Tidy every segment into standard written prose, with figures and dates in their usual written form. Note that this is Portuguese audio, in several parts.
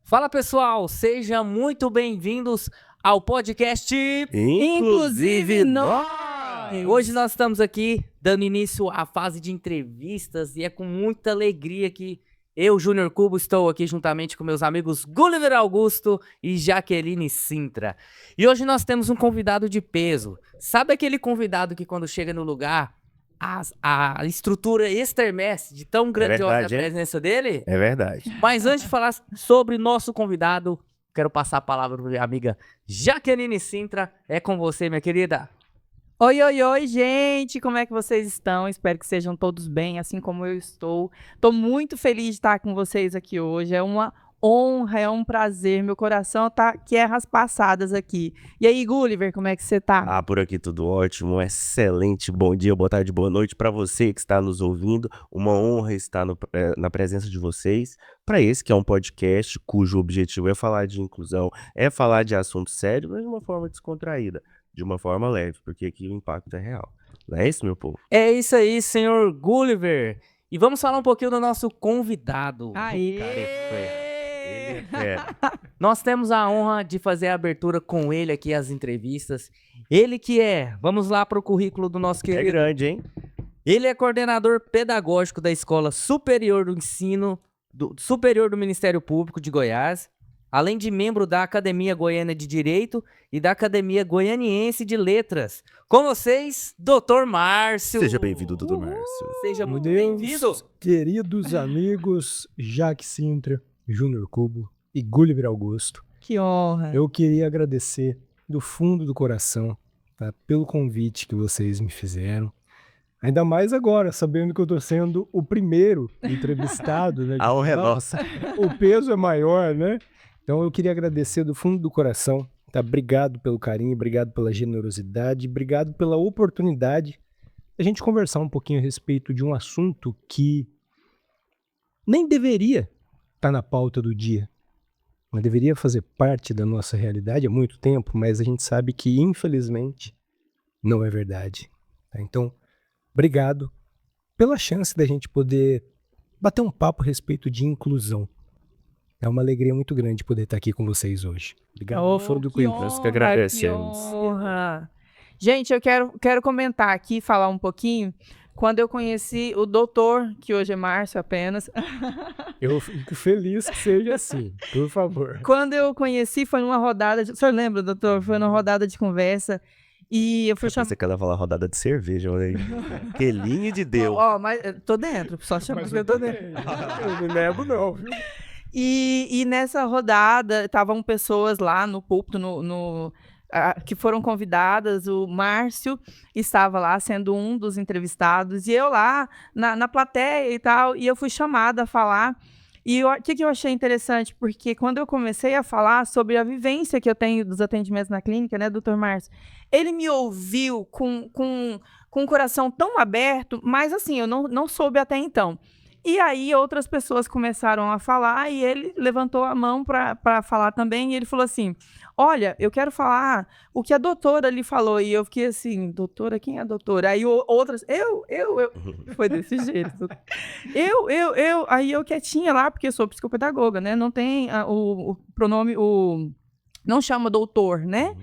Fala pessoal, sejam muito bem-vindos ao podcast Inclusive nós! Hoje nós estamos aqui dando início à fase de entrevistas e é com muita alegria que eu, Júnior Cubo, estou aqui juntamente com meus amigos Gulliver Augusto e Jaqueline Sintra. E hoje nós temos um convidado de peso. Sabe aquele convidado que quando chega no lugar, a estrutura estremece de tão grandiosa a presença dele? É verdade. Mas antes de falar sobre nosso convidado, quero passar a palavra para minha amiga Jaqueline Sintra. É com você, minha querida. Oi, oi, oi, gente! Como é que vocês estão? Espero que sejam todos bem, assim como eu estou. Estou muito feliz de estar com vocês aqui hoje. É uma honra, é um prazer. Meu coração tá que é raspassadas aqui. E aí, Gulliver, como é que você tá? Por aqui tudo ótimo, excelente. Bom dia, boa tarde, boa noite para você que está nos ouvindo. Uma honra estar na presença de vocês para esse que é um podcast cujo objetivo é falar de inclusão, é falar de assunto sério, mas de uma forma descontraída, de uma forma leve, porque aqui o impacto é real. Não é isso, meu povo? É isso aí, senhor Gulliver. E vamos falar um pouquinho do nosso convidado. Aê! Nós temos a honra de fazer a abertura com ele aqui, as entrevistas. Ele que vamos lá para o currículo do nosso querido. É grande, hein? Ele é coordenador pedagógico da Escola Superior do Ensino Superior do Ministério Público de Goiás, além de membro da Academia Goiana de Direito e da Academia Goianiense de Letras. Com vocês, Dr. Márcio. Seja bem-vindo, Dr. Márcio. Seja muito bem-vindo. Queridos amigos Jaque Sintra, Júnior Cubo e Gulliver Augusto. Que honra! Eu queria agradecer do fundo do coração, tá, pelo convite que vocês me fizeram. Ainda mais agora, sabendo que eu estou sendo o primeiro entrevistado. Né, a honra é nossa. O peso é maior, né? Então eu queria agradecer do fundo do coração. Tá? Obrigado pelo carinho, obrigado pela generosidade, obrigado pela oportunidade de a gente conversar um pouquinho a respeito de um assunto que nem deveria estar na pauta do dia. Mas deveria fazer parte da nossa realidade há muito tempo, mas a gente sabe que, infelizmente, não é verdade. Tá? Então, obrigado pela chance da gente poder bater um papo a respeito de inclusão. É uma alegria muito grande poder estar aqui com vocês hoje. Obrigado. Nós que agradecemos. Que honra! Gente, eu quero comentar aqui, falar um pouquinho. Quando eu conheci o doutor, que hoje é Márcio apenas. Eu fico feliz que seja assim, por favor. Quando eu conheci, foi numa rodada. O senhor lembra, doutor? Foi numa rodada de conversa. E eu fui chamar. Você quer falar rodada de cerveja, olha aí. Quelinho de Deus. Ó, mas eu tô dentro, só chamar que eu tô dentro. Eu não nego, não, viu? E nessa rodada, estavam pessoas lá no púlpito, que foram convidadas. O Márcio estava lá sendo um dos entrevistados, e eu lá na plateia e tal, e eu fui chamada a falar. E o que eu achei interessante, porque quando eu comecei a falar sobre a vivência que eu tenho dos atendimentos na clínica, né, doutor Márcio, ele me ouviu com um coração tão aberto, mas assim, eu não soube até então. E aí outras pessoas começaram a falar e ele levantou a mão para falar também, e ele falou assim: olha, eu quero falar o que a doutora ali falou. E eu fiquei assim: doutora, quem é a doutora? Aí outras, eu. Foi desse jeito. Eu. Aí eu quietinha lá, porque eu sou psicopedagoga, né? Não tem o pronome, não chama doutor, né?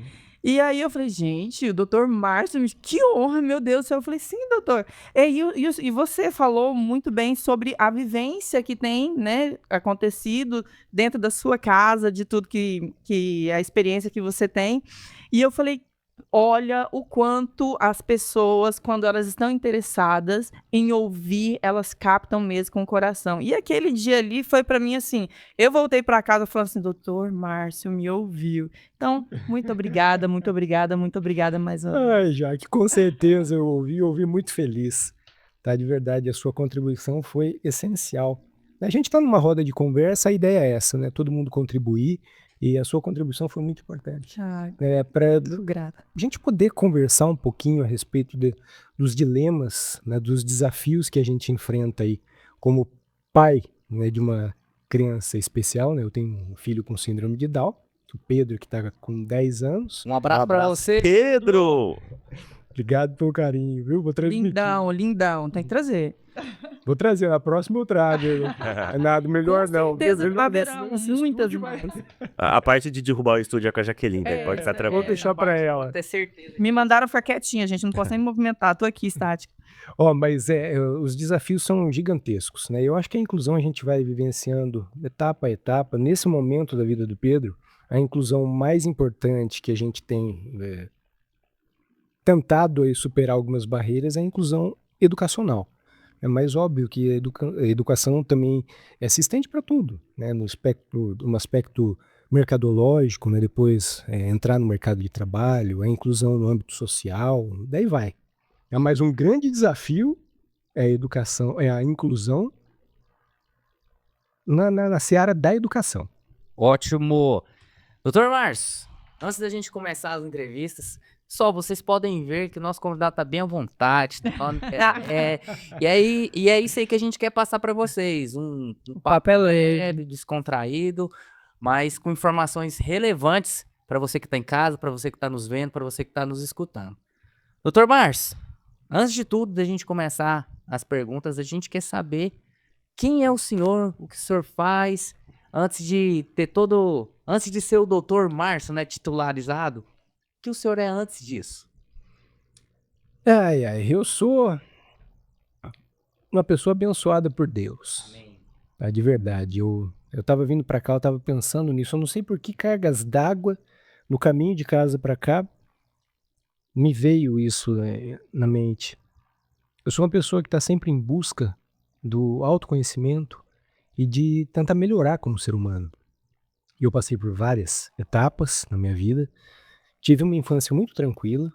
E aí eu falei: gente, o doutor Márcio, que honra, meu Deus do céu. Eu falei: sim, doutor. E você falou muito bem sobre a vivência que tem, né, acontecido dentro da sua casa, de tudo que a experiência que você tem. E eu falei: olha o quanto as pessoas, quando elas estão interessadas em ouvir, elas captam mesmo com o coração. E aquele dia ali foi para mim assim, eu voltei para casa falando assim: doutor Márcio me ouviu. Então, muito obrigada, muito obrigada, muito obrigada mais uma vez. Ai, Jaque, com certeza eu ouvi muito feliz. Tá? De verdade, a sua contribuição foi essencial. A gente está numa roda de conversa, a ideia é essa, né? Todo mundo contribuir. E a sua contribuição foi muito importante. Para a gente poder conversar um pouquinho a respeito dos dilemas, né, dos desafios que a gente enfrenta aí como pai, né, de uma criança especial. Né? Eu tenho um filho com síndrome de Down, o Pedro, que está com 10 anos. Um abraço para você, Pedro! Obrigado pelo carinho, viu? Vou transmitir. Lindão, tem que trazer. Vou trazer, na próxima eu trago. Nada melhor não. Haverá muitas mais. A parte de derrubar o estúdio é com a Jaqueline, né? Pode estar Vou tranquilo. deixar pra ela. Pode ter certeza. Me mandaram ficar quietinha, gente. Não posso nem me movimentar. Tô aqui, estática. Mas os desafios são gigantescos, né? Eu acho que a inclusão a gente vai vivenciando etapa a etapa. Nesse momento da vida do Pedro, a inclusão mais importante que a gente tem tentado aí superar algumas barreiras é a inclusão educacional. É mais óbvio que a educação também se estende para tudo, né? No aspecto mercadológico, né? Depois entrar no mercado de trabalho, a inclusão no âmbito social, daí vai. Mas um grande desafio é a educação, é a inclusão na seara da educação. Ótimo. Doutor Márcio, antes da gente começar as entrevistas, só vocês podem ver que o nosso convidado tá bem à vontade. E é isso aí que a gente quer passar para vocês. Um papo leve, descontraído, mas com informações relevantes para você que tá em casa, para você que tá nos vendo, para você que tá nos escutando. Doutor Márcio, antes de tudo, da gente começar as perguntas, a gente quer saber quem é o senhor, o que o senhor faz, antes de ser o doutor Márcio, né, titularizado, o que o senhor é antes disso? Eu sou uma pessoa abençoada por Deus. Amém. Tá, de verdade. Eu tava vindo pra cá, eu tava pensando nisso. Eu não sei por que cargas d'água no caminho de casa pra cá me veio isso na mente. Eu sou uma pessoa que está sempre em busca do autoconhecimento e de tentar melhorar como ser humano. E eu passei por várias etapas na minha vida. Tive uma infância muito tranquila.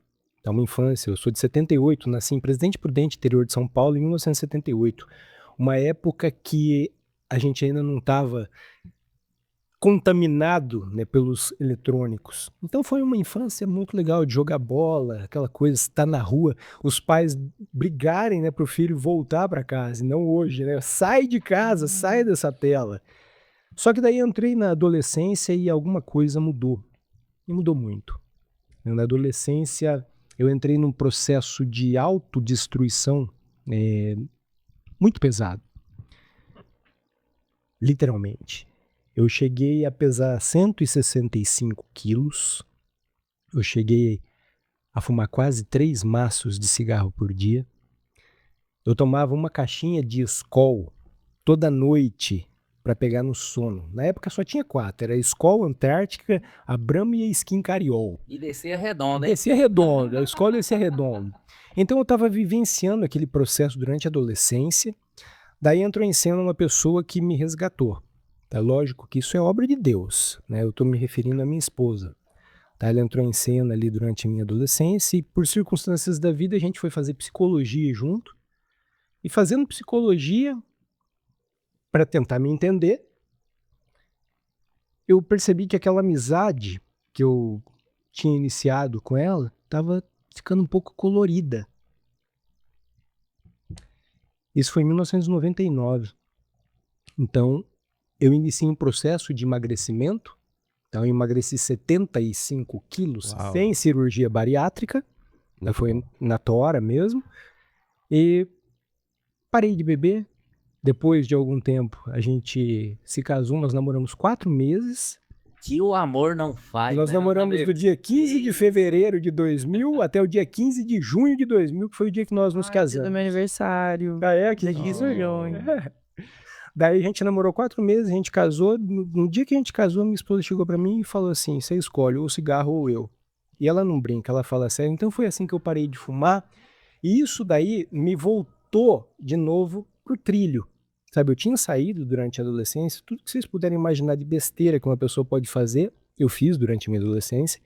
Eu sou de 78, nasci em Presidente Prudente, interior de São Paulo, em 1978. Uma época que a gente ainda não estava contaminado, né, pelos eletrônicos. Então foi uma infância muito legal de jogar bola, aquela coisa, estar na rua, os pais brigarem, né, para o filho voltar para casa, e não hoje, né? Sai de casa, sai dessa tela. Só que daí eu entrei na adolescência e alguma coisa mudou. E mudou muito. Na adolescência eu entrei num processo de autodestruição muito pesado. Literalmente. Eu cheguei a pesar 165 quilos, eu cheguei a fumar quase 3 maços de cigarro por dia, eu tomava uma caixinha de Skol toda noite para pegar no sono. Na época só tinha 4, era Skol, Antártica, a Brahma e a Skin Cariol. E descia redonda, hein? Descia redondo, a Skol descia redondo. Então eu estava vivenciando aquele processo durante a adolescência, daí entrou em cena uma pessoa que me resgatou. Tá, lógico que isso é obra de Deus, né? Eu estou me referindo à minha esposa. Tá, ela entrou em cena ali durante a minha adolescência e por circunstâncias da vida a gente foi fazer psicologia junto. E fazendo psicologia, para tentar me entender, eu percebi que aquela amizade que eu tinha iniciado com ela estava ficando um pouco colorida. Isso foi em 1999. Então, eu iniciei um processo de emagrecimento, então eu emagreci 75 quilos sem cirurgia bariátrica, foi na tora mesmo, e parei de beber. Depois de algum tempo a gente se casou, nós namoramos 4 meses. Que o amor não faz. Nós namoramos do dia 15 de fevereiro de 2000 até o dia 15 de junho de 2000, que foi o dia que nós nos casamos. Do meu aniversário. Que diz Daí a gente namorou 4 meses, a gente casou. No dia que a gente casou, minha esposa chegou pra mim e falou assim: você escolhe ou o cigarro ou eu. E ela não brinca, ela fala sério. Então foi assim que eu parei de fumar. E isso daí me voltou de novo pro trilho. Sabe, eu tinha saído durante a adolescência, tudo que vocês puderem imaginar de besteira que uma pessoa pode fazer, eu fiz durante a minha adolescência.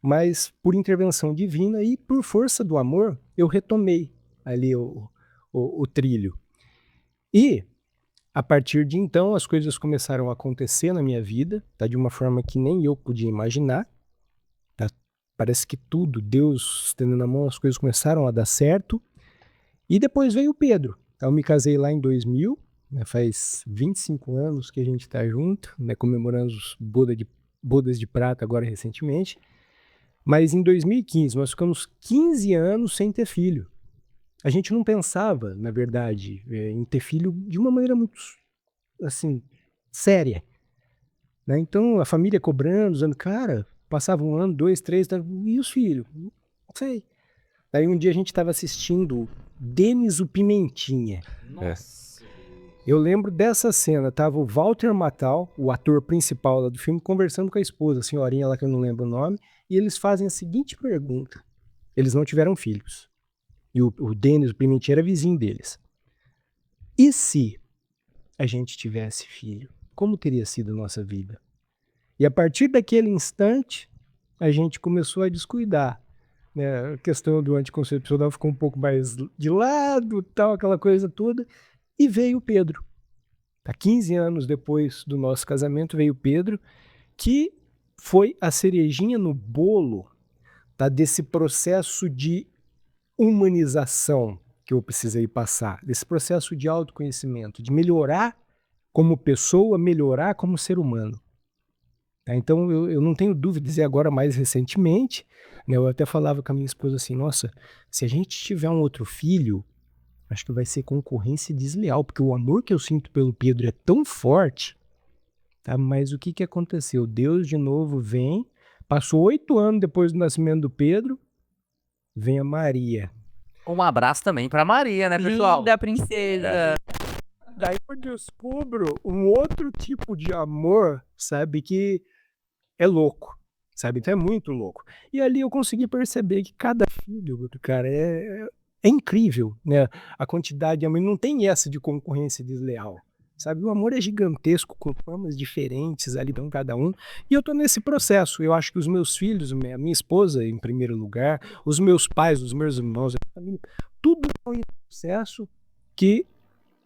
Mas por intervenção divina e por força do amor, eu retomei ali o trilho. E a partir de então, as coisas começaram a acontecer na minha vida, tá? De uma forma que nem eu podia imaginar. Tá? Parece que tudo, Deus estendendo a mão, as coisas começaram a dar certo. E depois veio o Pedro. Eu me casei lá em 2000, né? Faz 25 anos que a gente está junto, né? Comemorando os bodas de prata agora recentemente. Mas em 2015, nós ficamos 15 anos sem ter filho. a gente não pensava, na verdade, em ter filho de uma maneira muito, assim, séria, né? Então, a família cobrando, dizendo, cara, passava 1 ano, 2, 3, e os filhos? Não sei. Daí um dia a gente estava assistindo Denis o Pimentinha. Nossa. Eu lembro dessa cena, tava o Walter Matthau, o ator principal lá do filme, conversando com a esposa, a senhorinha lá que eu não lembro o nome, e eles fazem a seguinte pergunta. Eles não tiveram filhos. E o Denis, o Pimentinha, era vizinho deles. E se a gente tivesse filho? Como teria sido a nossa vida? E a partir daquele instante, a gente começou a descuidar, né? A questão do anticoncepcional ficou um pouco mais de lado, tal, aquela coisa toda. E veio o Pedro. 15 anos depois do nosso casamento, veio o Pedro, que foi a cerejinha no bolo, tá, desse processo de humanização que eu precisei passar, desse processo de autoconhecimento, de melhorar como pessoa, melhorar como ser humano. Tá? Então eu não tenho dúvidas, e agora mais recentemente, né, eu até falava com a minha esposa assim, nossa, se a gente tiver um outro filho, acho que vai ser concorrência desleal, porque o amor que eu sinto pelo Pedro é tão forte, tá? Mas o que aconteceu? Deus de novo vem, passou 8 anos depois do nascimento do Pedro, vem a Maria. Um abraço também pra Maria, né, pessoal? Linda princesa. Daí eu descubro um outro tipo de amor, sabe, que é louco, sabe, então é muito louco. E ali eu consegui perceber que cada filho, cara, é incrível, né, a quantidade de amor, não tem essa de concorrência desleal, sabe, o amor é gigantesco, com formas diferentes ali, então cada um, e eu tô nesse processo, eu acho que os meus filhos, a minha esposa em primeiro lugar, os meus pais, os meus irmãos, a família, tudo foi um processo que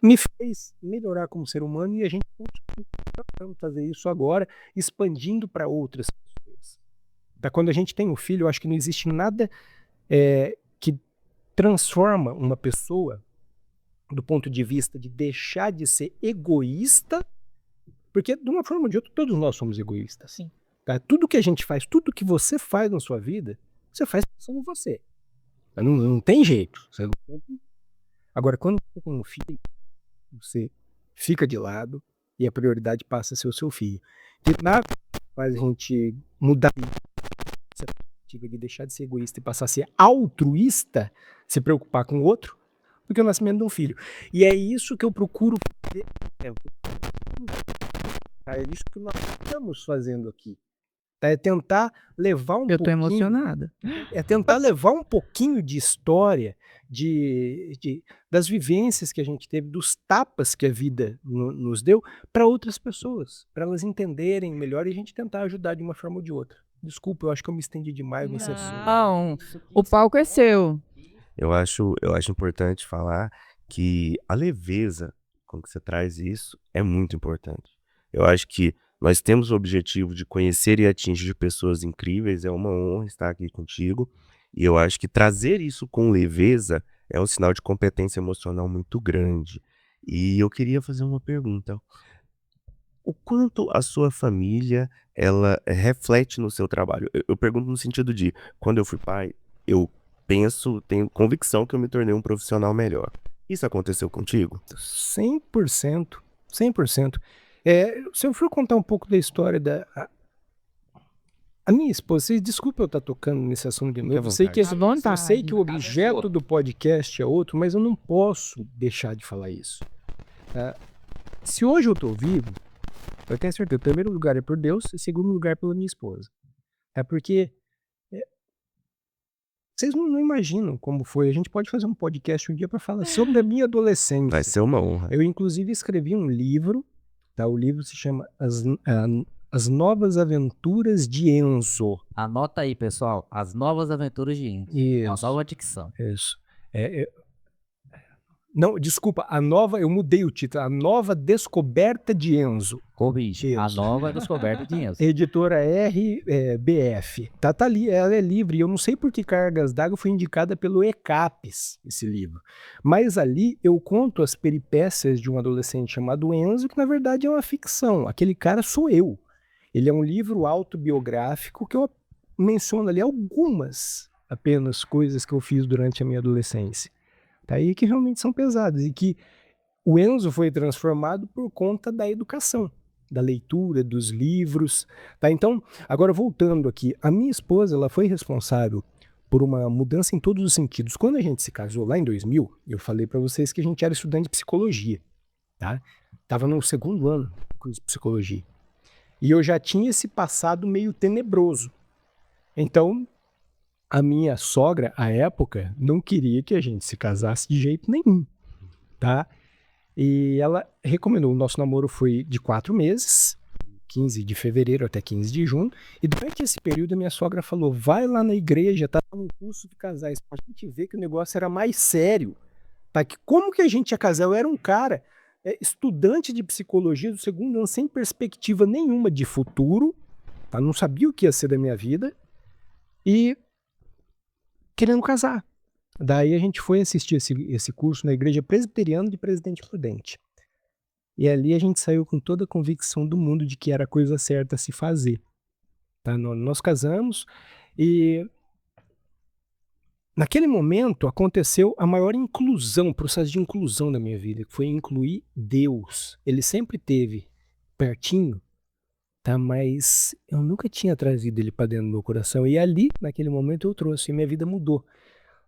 me fez melhorar como ser humano e a gente continua fazer isso agora, expandindo para outras pessoas. Quando a gente tem um filho, eu acho que não existe nada que transforma uma pessoa do ponto de vista de deixar de ser egoísta, porque de uma forma ou de outra todos nós somos egoístas. Sim. Tá? Tudo que a gente faz, tudo que você faz na sua vida, você faz pensando em você. Não tem jeito. Agora, quando você tem um filho, você fica de lado e a prioridade passa a ser o seu filho. E nada faz a gente mudar essa perspectiva de deixar de ser egoísta e passar a ser altruísta, se preocupar com o outro, do que o nascimento de um filho. E é isso que eu procuro fazer. É isso que nós estamos fazendo aqui. É tentar levar um pouquinho... Eu tô emocionada. É tentar levar um pouquinho de história, das vivências que a gente teve, dos tapas que a vida nos deu, para outras pessoas, para elas entenderem melhor e a gente tentar ajudar de uma forma ou de outra. Desculpa, eu acho que eu me estendi demais, me censuro. Não, o palco é seu. Eu acho importante falar que a leveza com que você traz isso é muito importante. Eu acho que nós temos o objetivo de conhecer e atingir pessoas incríveis, é uma honra estar aqui contigo. E eu acho que trazer isso com leveza é um sinal de competência emocional muito grande. E eu queria fazer uma pergunta. O quanto a sua família, ela reflete no seu trabalho? Eu pergunto no sentido de, quando eu fui pai, eu tenho convicção que eu me tornei um profissional melhor. Isso aconteceu contigo? 100%. 100%. Se eu for contar um pouco da história a minha esposa, desculpa eu estar tocando nesse assunto de novo, eu sei que o objeto do podcast é outro, mas eu não posso deixar de falar isso. Se hoje eu estou vivo, eu tenho certeza, em primeiro lugar é por Deus, em segundo lugar pela minha esposa. É porque vocês não imaginam como foi. A gente pode fazer um podcast um dia para falar sobre a minha adolescência. Vai ser uma honra. Eu, inclusive, escrevi um livro, tá? O livro se chama As Novas Aventuras de Enzo. Anota aí, pessoal. As Novas Aventuras de Enzo. Uma Isso. nova dicção. Isso. Não, desculpa, eu mudei o título, A Nova Descoberta de Enzo. Corrige. A Isso. Nova Descoberta de Enzo. Editora RBF. Tá ali, ela é livre. Eu não sei por que cargas d'água foi indicada pelo ECAPES, esse livro. Mas ali eu conto as peripécias de um adolescente chamado Enzo, que na verdade é uma ficção. Aquele cara sou eu. Ele é um livro autobiográfico que eu menciono ali algumas apenas coisas que eu fiz durante a minha adolescência. tá? E que realmente são pesadas. E que o Enzo foi transformado por conta da educação, da leitura, dos livros, tá? Então, agora voltando aqui, a minha esposa, ela foi responsável por uma mudança em todos os sentidos. Quando a gente se casou lá em 2000, eu falei para vocês que a gente era estudante de psicologia, tá? Tava no segundo ano de curso de psicologia. E eu já tinha esse passado meio tenebroso. Então, a minha sogra, à época, não queria que a gente se casasse de jeito nenhum, tá? E ela recomendou, o nosso namoro foi de 4 meses, 15 de fevereiro até 15 de junho, e durante esse período a minha sogra falou, vai lá na igreja, tá no curso de casais, pra gente ver que o negócio era mais sério, tá? Que como que a gente ia casar? Eu era um cara, estudante de psicologia do segundo ano, sem perspectiva nenhuma de futuro, tá? Não sabia o que ia ser da minha vida, e querendo casar. Daí a gente foi assistir esse curso na Igreja Presbiteriana de Presidente Prudente. E ali a gente saiu com toda a convicção do mundo de que era a coisa certa a se fazer. Tá? Nós casamos e naquele momento aconteceu a maior inclusão, processo de inclusão da minha vida, que foi incluir Deus. Ele sempre esteve pertinho, tá? Mas eu nunca tinha trazido ele para dentro do meu coração. E ali, naquele momento, eu trouxe e minha vida mudou.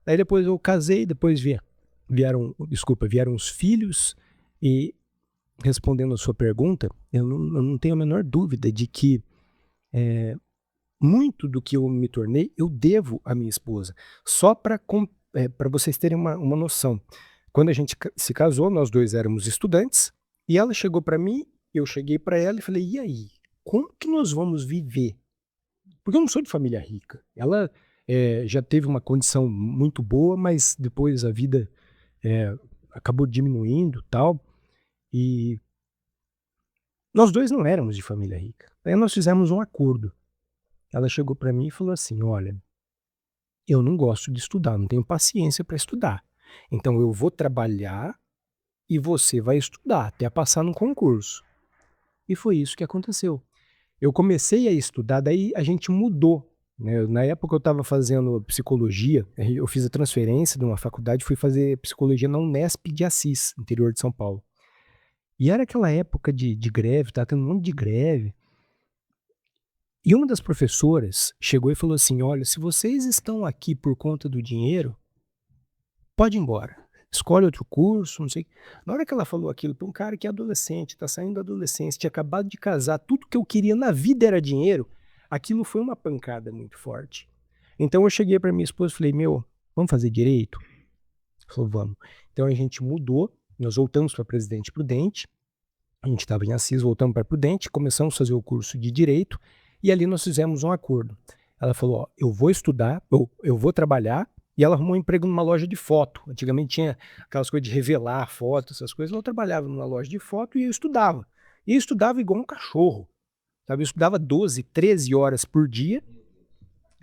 Aí depois eu casei, depois vieram os filhos e, respondendo a sua pergunta, eu não tenho a menor dúvida de que muito do que eu me tornei, eu devo à minha esposa. Só para vocês terem uma noção. Quando a gente se casou, nós dois éramos estudantes, e ela chegou para mim, eu cheguei para ela e falei, e aí, como que nós vamos viver? Porque eu não sou de família rica. Ela já teve uma condição muito boa, mas depois a vida acabou diminuindo, tal, e nós dois não éramos de família rica. Aí nós fizemos um acordo. Ela chegou para mim e falou assim, olha, eu não gosto de estudar, não tenho paciência para estudar. Então eu vou trabalhar e você vai estudar até passar no concurso. E foi isso que aconteceu. Eu comecei a estudar, daí a gente mudou. Né? Na época eu estava fazendo psicologia, eu fiz a transferência de uma faculdade, fui fazer psicologia na Unesp de Assis, interior de São Paulo. E era aquela época de greve, estava tendo um monte de greve. E uma das professoras chegou e falou assim, olha, se vocês estão aqui por conta do dinheiro, pode ir embora. Escolhe outro curso, não sei. Na hora que ela falou aquilo para um cara que é adolescente, está saindo da adolescência, tinha acabado de casar, tudo que eu queria na vida era dinheiro, aquilo foi uma pancada muito forte. Então eu cheguei para minha esposa e falei, vamos fazer direito? Ela falou, vamos. Então a gente mudou, nós voltamos para Presidente Prudente, a gente estava em Assis, voltamos para Prudente, começamos a fazer o curso de direito, e ali nós fizemos um acordo. Ela falou, ó, eu vou estudar, eu vou trabalhar, e ela arrumou um emprego numa loja de foto. Antigamente tinha aquelas coisas de revelar fotos, essas coisas. Eu trabalhava numa loja de foto e eu estudava. E eu estudava igual um cachorro. Sabe? Eu estudava 12, 13 horas por dia,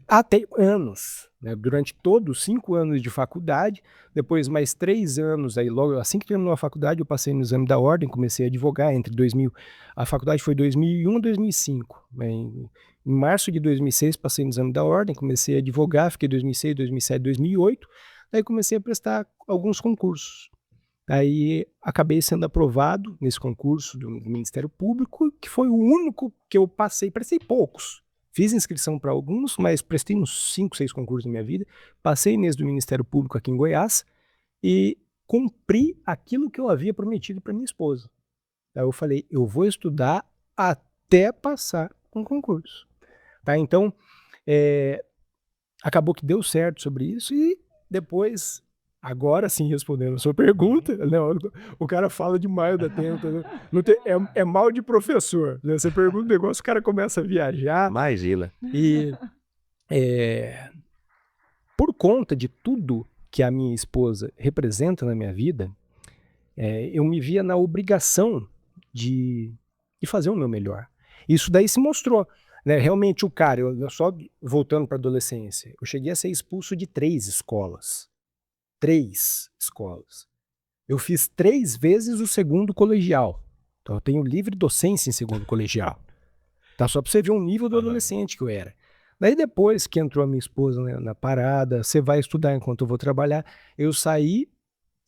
até anos. Né? Durante todos os 5 anos de faculdade, depois mais 3 anos, aí logo assim que terminou a faculdade, eu passei no exame da ordem, comecei a advogar entre 2000. A faculdade foi 2001 a 2005. Em março de 2006, passei no exame da ordem, comecei a advogar, fiquei 2006, 2007, 2008, daí comecei a prestar alguns concursos. Aí acabei sendo aprovado nesse concurso do Ministério Público, que foi o único que eu passei, prestei poucos. Fiz inscrição para alguns, mas prestei uns 5, 6 concursos na minha vida, passei nesse do Ministério Público aqui em Goiás e cumpri aquilo que eu havia prometido para minha esposa. Aí eu falei, eu vou estudar até passar um concurso. Tá? Então, acabou que deu certo sobre isso e depois, agora sim respondendo a sua pergunta, né, o cara fala demais da tempo, né? Não tem, é mal de professor, né? Você pergunta um negócio, o cara começa a viajar. Imagina. E por conta de tudo que a minha esposa representa na minha vida, eu me via na obrigação de fazer o meu melhor. Isso daí se mostrou. Né? Realmente o cara, eu só voltando para a adolescência, eu cheguei a ser expulso de 3 escolas. 3 escolas. Eu fiz 3 vezes o segundo colegial. Então eu tenho livre docência em segundo colegial. Tá? Só para você ver o nível do adolescente que eu era. Daí depois que entrou a minha esposa na parada, você vai estudar enquanto eu vou trabalhar, eu saí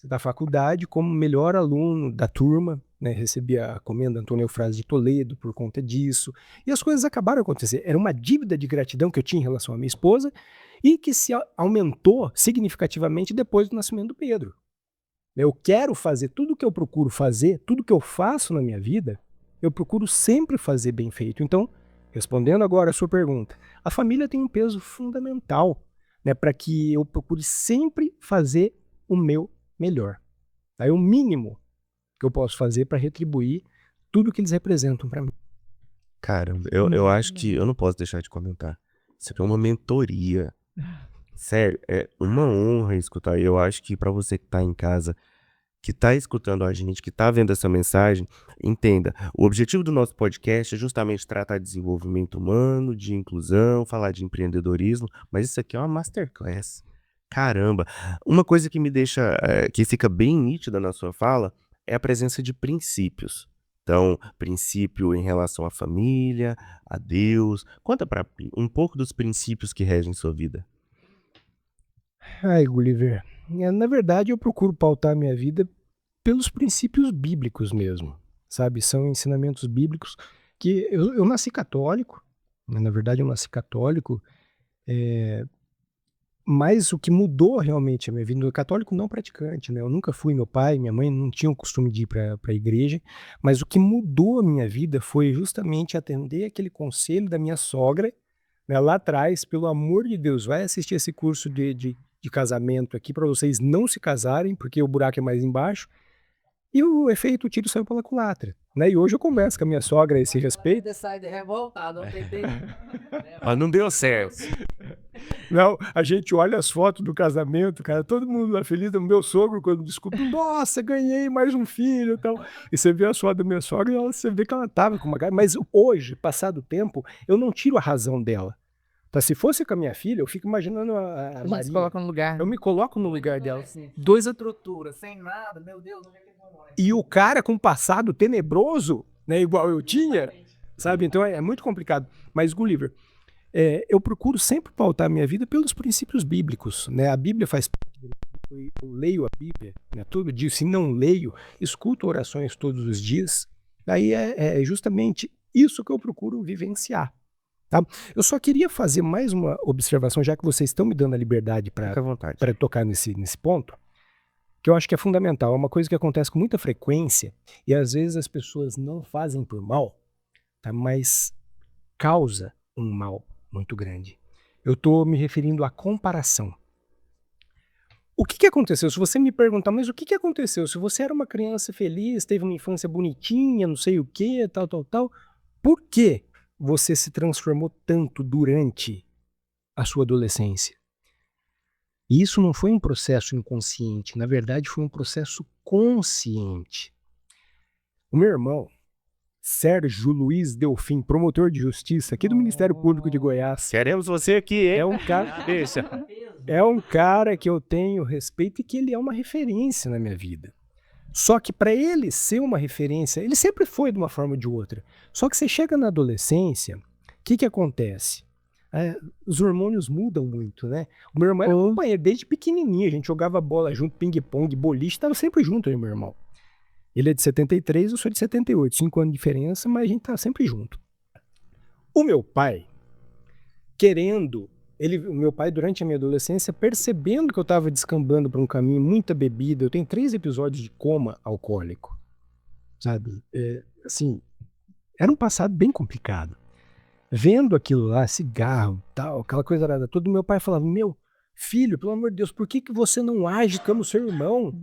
da faculdade como melhor aluno da turma, né? Recebi a comenda Antônio Eufrásio de Toledo por conta disso. E as coisas acabaram a acontecer. Era uma dívida de gratidão que eu tinha em relação à minha esposa e que se aumentou significativamente depois do nascimento do Pedro. Eu quero fazer tudo o que eu procuro fazer, tudo que eu faço na minha vida, eu procuro sempre fazer bem feito. Então, respondendo agora a sua pergunta, a família tem um peso fundamental, né, para que eu procure sempre fazer o meu melhor. Tá? É o mínimo que eu posso fazer para retribuir tudo que eles representam para mim. Cara, eu acho que eu não posso deixar de comentar. Isso aqui é uma mentoria. Sério, é uma honra escutar. Eu acho que pra você que tá em casa, que tá escutando a gente, que tá vendo essa mensagem, entenda. O objetivo do nosso podcast é justamente tratar de desenvolvimento humano, de inclusão, falar de empreendedorismo, mas isso aqui é uma masterclass. Caramba, uma coisa que me deixa, que fica bem nítida na sua fala, é a presença de princípios. Então, princípio em relação à família, a Deus. Conta pra mim um pouco dos princípios que regem sua vida. Ai, Gulliver, na verdade eu procuro pautar a minha vida pelos princípios bíblicos mesmo, sabe? São ensinamentos bíblicos que eu nasci católico, né? Na verdade eu nasci católico, mas o que mudou realmente a minha vida, eu católico não praticante, né? Eu nunca fui, meu pai, minha mãe não tinham o costume de ir para a igreja, mas o que mudou a minha vida foi justamente atender aquele conselho da minha sogra, né, lá atrás, pelo amor de Deus, vai assistir esse curso de casamento aqui para vocês não se casarem, porque o buraco é mais embaixo, e o efeito o tiro saiu pela culatra, né? E hoje eu converso com a minha sogra a esse respeito. Ah, não deu certo. Não, a gente olha as fotos do casamento, cara, todo mundo lá feliz. O meu sogro, quando descobriu, nossa, ganhei mais um filho e tal. E você vê a foto da minha sogra e você vê que ela tava com uma cara. Mas hoje, passado o tempo, eu não tiro a razão dela. Tá? Se fosse com a minha filha, eu fico imaginando a A gente se Maria. coloca no lugar. Eu me coloco no lugar dela. Dois estruturas, sem nada, meu Deus, onde é que ele vai morar? E o cara com um passado tenebroso, né, igual eu tinha, sabe? Então é muito complicado. Mas, Gulliver, eu procuro sempre pautar a minha vida pelos princípios bíblicos, né? A Bíblia faz parte do eu leio a Bíblia, né, todo dia. Se não leio, escuto orações todos os dias. Aí é justamente isso que eu procuro vivenciar. Tá? Eu só queria fazer mais uma observação, já que vocês estão me dando a liberdade Fica à vontade. para tocar nesse ponto, que eu acho que é fundamental. É uma coisa que acontece com muita frequência e às vezes as pessoas não fazem por mal, tá? Mas causa um mal muito grande. Eu estou me referindo à comparação. O que aconteceu? Se você me perguntar, mas o que aconteceu? Se você era uma criança feliz, teve uma infância bonitinha, não sei o que, tal, por que você se transformou tanto durante a sua adolescência? E isso não foi um processo inconsciente, na verdade foi um processo consciente. O meu irmão, Sérgio Luiz Delfim, promotor de justiça aqui do Ministério Público de Goiás, Queremos você aqui, hein? é um cara, Deixa. é um cara que eu tenho respeito e que ele é uma referência na minha vida. Só que para ele ser uma referência, ele sempre foi de uma forma ou de outra. Só que você chega na adolescência, o que acontece? Os hormônios mudam muito, né? O meu irmão era companheiro desde pequenininho, a gente jogava bola junto, ping-pong, boliche, estava sempre junto, eu e meu irmão. Ele é de 73, eu sou de 78, 5 anos de diferença, mas a gente tá sempre junto. O meu pai, o meu pai durante a minha adolescência, percebendo que eu estava descambando para um caminho, muita bebida, eu tenho 3 episódios de coma alcoólico, sabe? Assim, era um passado bem complicado. Vendo aquilo lá, cigarro, tal, aquela coisa nada toda, meu pai falava, meu filho, pelo amor de Deus, por que você não age como seu irmão?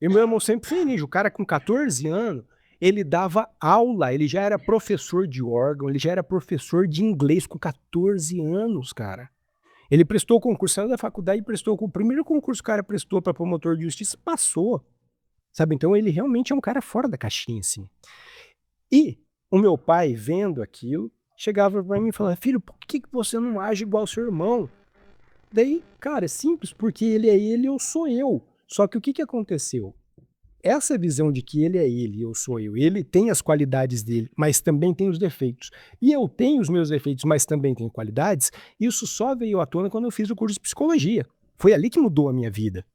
E meu irmão sempre foi ninja, o cara com 14 anos, ele dava aula, ele já era professor de órgão, ele já era professor de inglês com 14 anos, cara. Ele prestou o concurso, saiu da faculdade e prestou o primeiro concurso que o cara prestou para promotor de justiça, passou. Sabe, então ele realmente é um cara fora da caixinha, assim. E o meu pai, vendo aquilo, chegava para mim e falava, filho, por que você não age igual ao seu irmão? Daí, cara, é simples, porque ele é ele e eu sou eu. Só que o que aconteceu? Essa visão de que ele é ele e eu sou eu, ele tem as qualidades dele, mas também tem os defeitos. E eu tenho os meus defeitos, mas também tenho qualidades, isso só veio à tona quando eu fiz o curso de psicologia. Foi ali que mudou a minha vida.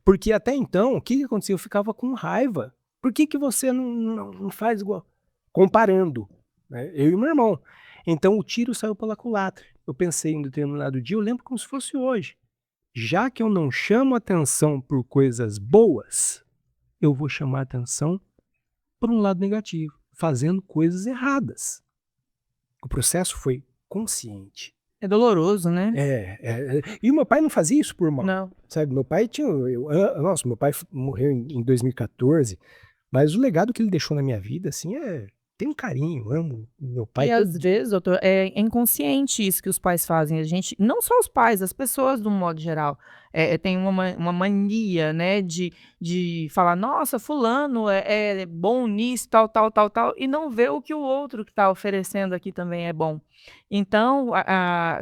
Porque até então, o que acontecia? Eu ficava com raiva. Por que você não faz igual? Comparando, né? Eu e meu irmão. Então o tiro saiu pela culatra. Eu pensei em determinado dia, eu lembro como se fosse hoje. Já que eu não chamo atenção por coisas boas, eu vou chamar atenção por um lado negativo, fazendo coisas erradas. O processo foi consciente. É doloroso, né? E o meu pai não fazia isso por mal. Não. Sabe, meu pai tinha. Nossa, meu pai morreu em 2014, mas o legado que ele deixou na minha vida, assim, tem um carinho, amo meu pai. E às vezes, doutor, é inconsciente isso que os pais fazem. A gente, não só os pais, as pessoas de um modo geral, tem uma mania, né, de falar, nossa, fulano é bom nisso, tal, e não vê o que o outro que está oferecendo aqui também é bom. Então,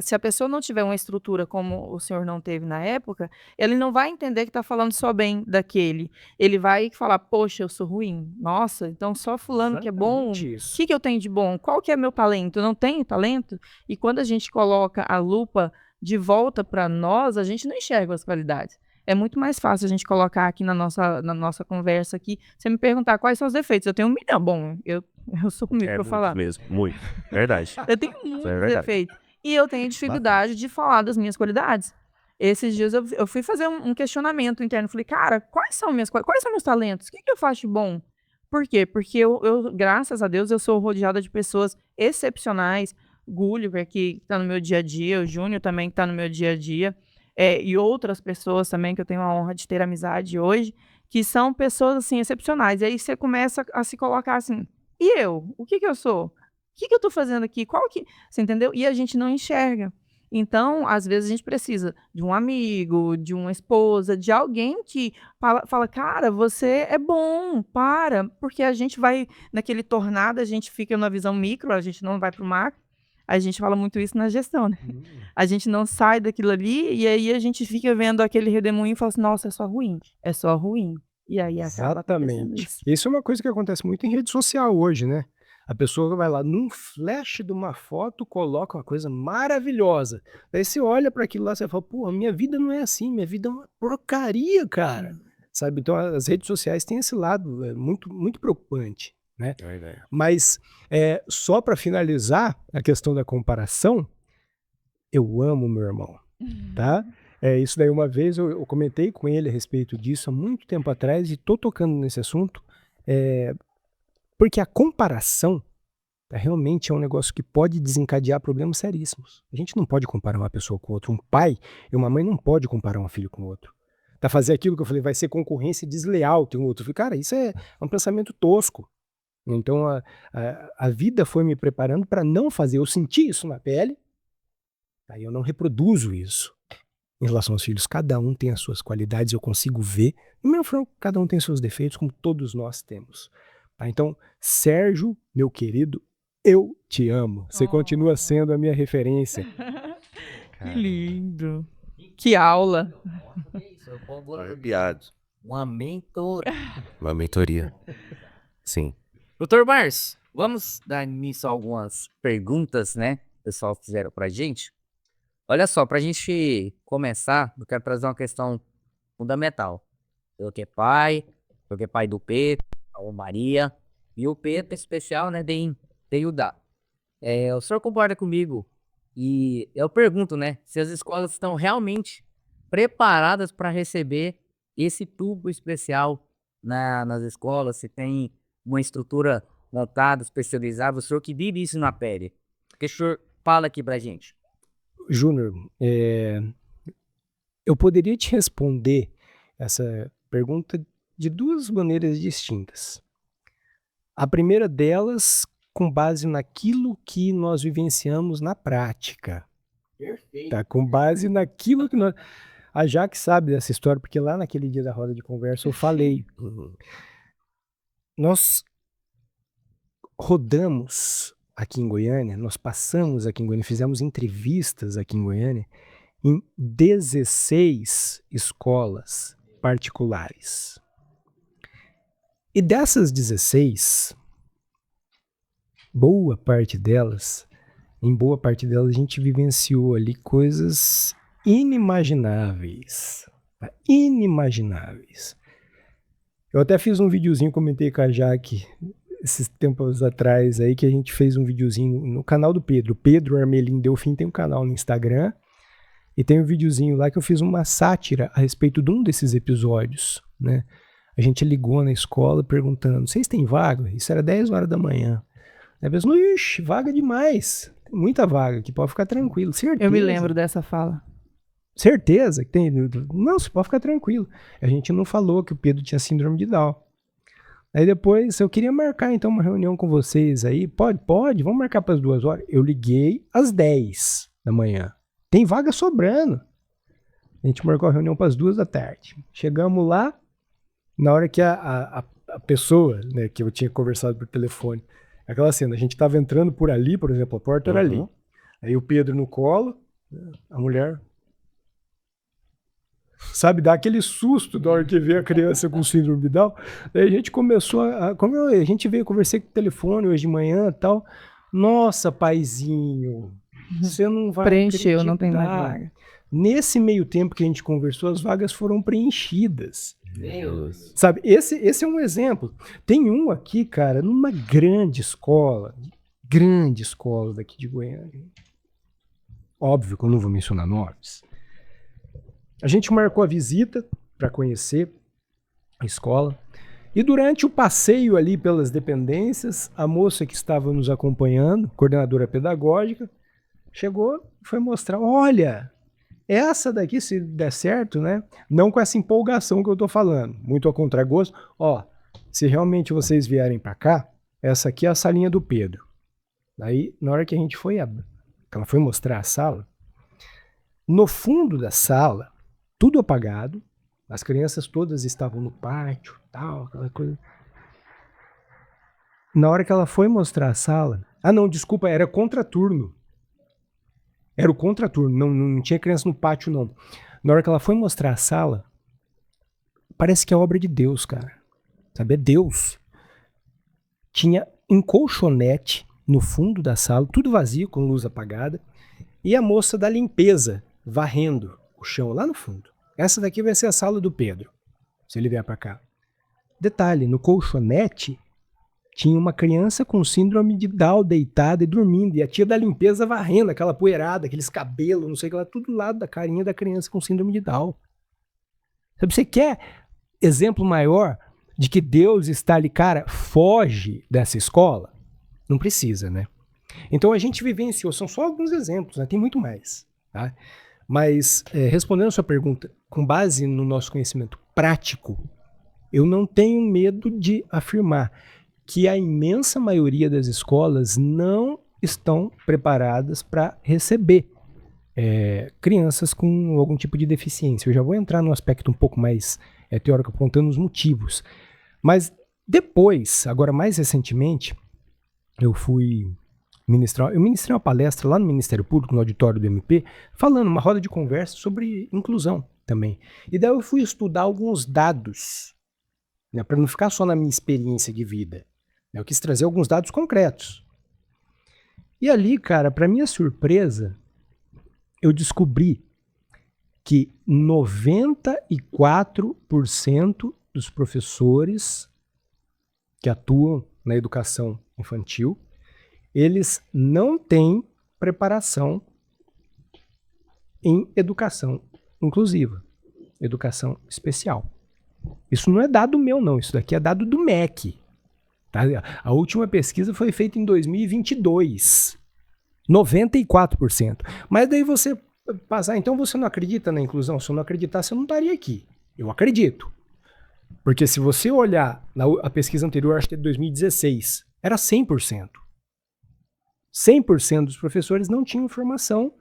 se a pessoa não tiver uma estrutura como o senhor não teve na época, ele não vai entender que está falando só bem daquele. Ele vai falar, poxa, eu sou ruim. Nossa, então só fulano que é bom. Exatamente O isso. que eu tenho de bom? Qual que é meu talento? Eu não tenho talento? E quando a gente coloca a lupa de volta para nós, a gente não enxerga as qualidades. É muito mais fácil a gente colocar aqui na nossa conversa aqui, você me perguntar quais são os defeitos. Eu tenho 1 milhão. Bom, eu sou comigo para muito falar. mesmo, muito. Verdade. Eu tenho muitos verdade. defeitos. E eu tenho dificuldade de falar das minhas qualidades. Esses dias eu fui fazer um questionamento interno. Falei, cara, quais são meus talentos? O que eu faço de bom? Por quê? Porque eu, graças a Deus, eu sou rodeada de pessoas excepcionais. Gulliver, que está no meu dia a dia, o Júnior também que está no meu dia a dia, e outras pessoas também que eu tenho a honra de ter amizade hoje, que são pessoas, assim, excepcionais. E aí você começa a se colocar assim, e eu? O que eu sou? O que eu estou fazendo aqui? Você entendeu? E a gente não enxerga. Então, às vezes, a gente precisa de um amigo, de uma esposa, de alguém que fala, cara, você é bom, porque a gente vai, naquele tornado, a gente fica na visão micro, a gente não vai para o macro. A gente fala muito isso na gestão, né? A gente não sai daquilo ali e aí a gente fica vendo aquele redemoinho e fala assim, nossa, é só ruim. E aí acaba acontecendo Exatamente. isso. Isso é uma coisa que acontece muito em rede social hoje, né? A pessoa vai lá, num flash de uma foto, coloca uma coisa maravilhosa. Daí você olha para aquilo lá e fala, pô, minha vida não é assim, minha vida é uma porcaria, cara. Sabe? Então as redes sociais têm esse lado muito, muito preocupante, né? Verdade. Mas só para finalizar a questão da comparação, eu amo meu irmão, tá? Isso daí uma vez eu comentei com ele a respeito disso há muito tempo atrás e tô tocando nesse assunto, porque a comparação realmente é um negócio que pode desencadear problemas seríssimos. A gente não pode comparar uma pessoa com outra. Um pai e uma mãe não pode comparar um filho com outro. Tá, fazer aquilo que eu falei, vai ser concorrência desleal tem um outro. Eu falei, cara, isso é um pensamento tosco. Então a vida foi me preparando para não fazer. Eu senti isso na pele, aí eu não reproduzo isso. Em relação aos filhos, cada um tem as suas qualidades, eu consigo ver. No meu franco, cada um tem seus defeitos, como todos nós temos. Tá? Então, Sérgio, meu querido, eu te amo. Você continua sendo a minha referência. Que lindo. Que aula. Arrepiado. Uma mentora. Uma mentoria. Sim. Doutor Márcio, vamos dar início a algumas perguntas, né? Que o pessoal fizeram pra gente. Olha só, pra gente começar, eu quero trazer uma questão fundamental. Eu que é pai do Pedro, a Maria, e o Pedro, em especial, né, de Judá. O senhor concorda comigo? E eu pergunto, né, se as escolas estão realmente preparadas para receber esse tubo especial nas escolas, se tem uma estrutura montada, especializada, o senhor que vive isso na pele. O que o senhor fala aqui pra gente? Júnior, eu poderia te responder essa pergunta de duas maneiras distintas. A primeira delas, com base naquilo que nós vivenciamos na prática. Perfeito. Tá? Com base naquilo que nós... A Jaque sabe dessa história, porque lá naquele dia da roda de conversa eu falei. Nós rodamos aqui em Goiânia, nós passamos aqui em Goiânia, fizemos entrevistas aqui em Goiânia em 16 escolas particulares. E dessas 16, em boa parte delas a gente vivenciou ali coisas inimagináveis. Tá? Inimagináveis. Eu até fiz um videozinho, comentei com a Jaque esses tempos atrás aí, que a gente fez um videozinho no canal do Pedro. Pedro Armelin Delfim tem um canal no Instagram e tem um videozinho lá que eu fiz uma sátira a respeito de um desses episódios, né? A gente ligou na escola perguntando, vocês têm vaga? Isso era 10 horas da manhã. Aí a pessoa, ixi, vaga demais. Tem muita vaga aqui, pode ficar tranquilo. Certeza. Eu me lembro dessa fala. Certeza que tem. Não, você pode ficar tranquilo. A gente não falou que o Pedro tinha síndrome de Down. Aí depois, eu queria marcar então uma reunião com vocês aí. Pode, vamos marcar para as 2 horas. Eu liguei às 10 da manhã. Tem vaga sobrando. A gente marcou a reunião para as 2 da tarde. Chegamos lá, na hora que a pessoa, né, que eu tinha conversado por telefone, aquela cena, a gente estava entrando por ali, por exemplo, a porta era ali. Aí o Pedro no colo, a mulher... Sabe, dá aquele susto da hora que vê a criança com síndrome de Down. Daí a gente começou a gente veio, conversei com o telefone hoje de manhã e tal. Nossa, paizinho, você não vai Preencheu, não tem mais acreditar. vaga. Nesse meio tempo que a gente conversou, as vagas foram preenchidas. Deus. Sabe, esse é um exemplo. Tem um aqui, cara, numa grande escola daqui de Goiânia. Óbvio que eu não vou mencionar nomes. A gente marcou a visita para conhecer a escola. E durante o passeio ali pelas dependências, a moça que estava nos acompanhando, coordenadora pedagógica, chegou e foi mostrar, olha, essa daqui, se der certo, né? Não com essa empolgação que eu tô falando, muito ao contragosto. Ó, se realmente vocês vierem para cá, essa aqui é a salinha do Pedro. Daí, na hora que a gente foi, ela foi mostrar a sala, no fundo da sala, tudo apagado, as crianças todas estavam no pátio, tal, aquela coisa. Na hora que ela foi mostrar a sala... Ah, não, desculpa, era contraturno. Era o contraturno, não tinha criança no pátio, não. Na hora que ela foi mostrar a sala, parece que é obra de Deus, cara. Sabe, é Deus. Tinha um colchonete no fundo da sala, tudo vazio, com luz apagada, e a moça da limpeza varrendo o chão lá no fundo. Essa daqui vai ser a sala do Pedro, se ele vier para cá. Detalhe, no colchonete tinha uma criança com síndrome de Down deitada e dormindo, e a tia da limpeza varrendo aquela poeirada, aqueles cabelos, não sei o que lá, tudo do lado da carinha da criança com síndrome de Down. Sabe, você quer exemplo maior de que Deus está ali, cara, foge dessa escola? Não precisa, né? Então a gente vivenciou, são só alguns exemplos, né? Tem muito mais, tá? Mas, respondendo a sua pergunta, com base no nosso conhecimento prático, eu não tenho medo de afirmar que a imensa maioria das escolas não estão preparadas para receber crianças com algum tipo de deficiência. Eu já vou entrar num aspecto um pouco mais teórico, apontando os motivos. Mas depois, agora mais recentemente, eu ministrei uma palestra lá no Ministério Público, no auditório do MP, falando, uma roda de conversa sobre inclusão também. E daí eu fui estudar alguns dados, né, para não ficar só na minha experiência de vida. Eu quis trazer alguns dados concretos. E ali, cara, para minha surpresa, eu descobri que 94% dos professores que atuam na educação infantil, eles não têm preparação em educação inclusiva, educação especial. Isso não é dado meu, não. Isso daqui é dado do MEC. Tá? A última pesquisa foi feita em 2022. 94%. Mas daí você passar, então você não acredita na inclusão? Se eu não acreditar, você não estaria aqui. Eu acredito. Porque se você olhar a pesquisa anterior, acho que é de 2016, era 100%. 100% dos professores não tinham formação,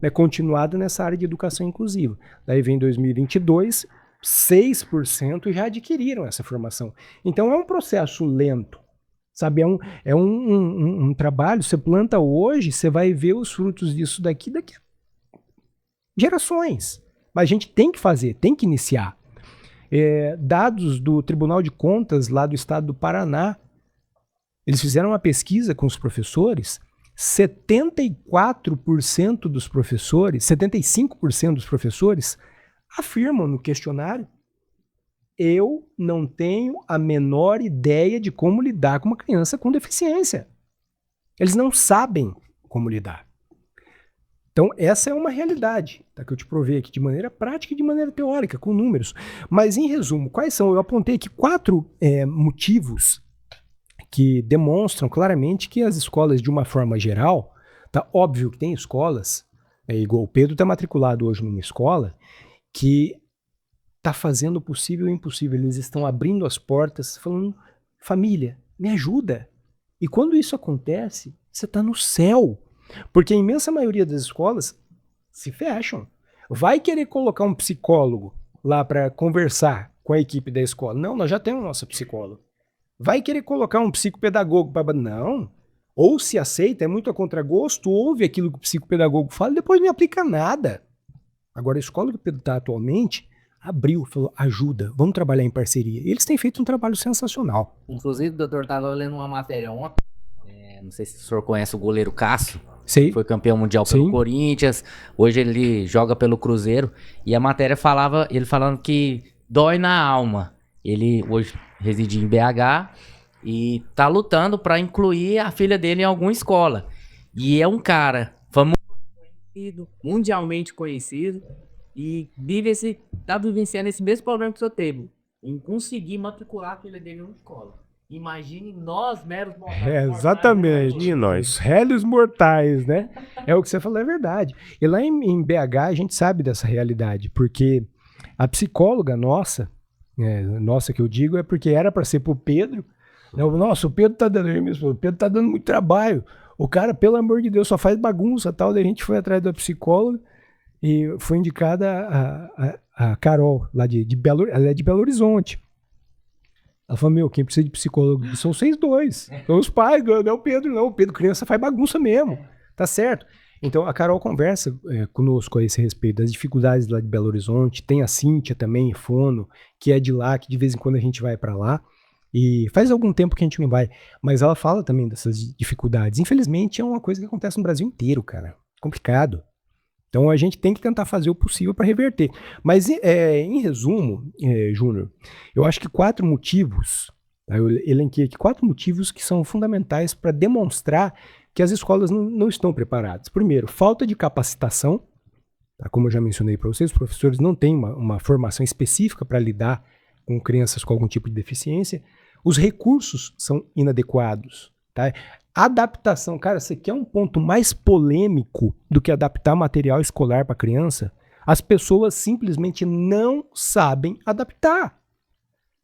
né, continuada nessa área de educação inclusiva. Daí vem 2022, 6% já adquiriram essa formação. Então é um processo lento, sabe? É um trabalho, você planta hoje, você vai ver os frutos disso daqui a gerações. Mas a gente tem que fazer, tem que iniciar. Dados do Tribunal de Contas lá do estado do Paraná, eles fizeram uma pesquisa com os professores, 74% dos professores, 75% dos professores afirmam no questionário: eu não tenho a menor ideia de como lidar com uma criança com deficiência. Eles não sabem como lidar. Então, essa é uma realidade, tá, que eu te provei aqui de maneira prática e de maneira teórica, com números. Mas, em resumo, quais são? Eu apontei aqui 4 motivos que demonstram claramente que as escolas, de uma forma geral, tá óbvio que tem escolas, igual o Pedro está matriculado hoje numa escola, que está fazendo o possível e o impossível. Eles estão abrindo as portas, falando: família, me ajuda. E quando isso acontece, você está no céu. Porque a imensa maioria das escolas se fecham. Vai querer colocar um psicólogo lá para conversar com a equipe da escola? Não, nós já temos nosso psicólogo. Vai querer colocar um psicopedagogo para... Não. Ou se aceita, é muito a contragosto, ouve aquilo que o psicopedagogo fala e depois não aplica nada. Agora, a escola que o Pedro está atualmente abriu, falou: ajuda, vamos trabalhar em parceria. E eles têm feito um trabalho sensacional. Inclusive, o doutor estava lendo uma matéria ontem. Não sei se o senhor conhece o goleiro Cássio. Sei. Foi campeão mundial pelo Corinthians. Hoje ele joga pelo Cruzeiro. E a matéria falava, ele falando que dói na alma. Ele hoje reside em BH e tá lutando para incluir a filha dele em alguma escola. E é um cara famoso, conhecido, mundialmente conhecido, e tá vivenciando esse mesmo problema que o senhor teve, em conseguir matricular a filha dele em uma escola. Imagine nós, meros mortais. Exatamente. E nós? Os réis mortais, né? É o que você falou, é verdade. E lá em BH a gente sabe dessa realidade, porque a psicóloga nossa que eu digo, é porque era para ser pro Pedro. Nossa, o Pedro tá dando muito trabalho. O cara, pelo amor de Deus, só faz bagunça, tal. Daí a gente foi atrás da psicóloga e foi indicada a Carol, lá ela é de Belo Horizonte. Ela falou: quem precisa de psicólogo são vocês dois. São os pais, não é o Pedro, não. O Pedro, criança, faz bagunça mesmo. Tá certo? Então, a Carol conversa conosco a esse respeito das dificuldades lá de Belo Horizonte. Tem a Cíntia também, fono, que é de lá, que de vez em quando a gente vai para lá. E faz algum tempo que a gente não vai. Mas ela fala também dessas dificuldades. Infelizmente, é uma coisa que acontece no Brasil inteiro, cara. Complicado. Então, a gente tem que tentar fazer o possível para reverter. Mas, em resumo, Júnior, eu acho que 4 motivos, tá? Eu elenquei aqui 4 motivos que são fundamentais para demonstrar que as escolas não estão preparadas. Primeiro, falta de capacitação. Tá? Como eu já mencionei para vocês, os professores não têm uma formação específica para lidar com crianças com algum tipo de deficiência. Os recursos são inadequados. Tá? Adaptação, cara, você quer um ponto mais polêmico do que adaptar material escolar para criança? As pessoas simplesmente não sabem adaptar.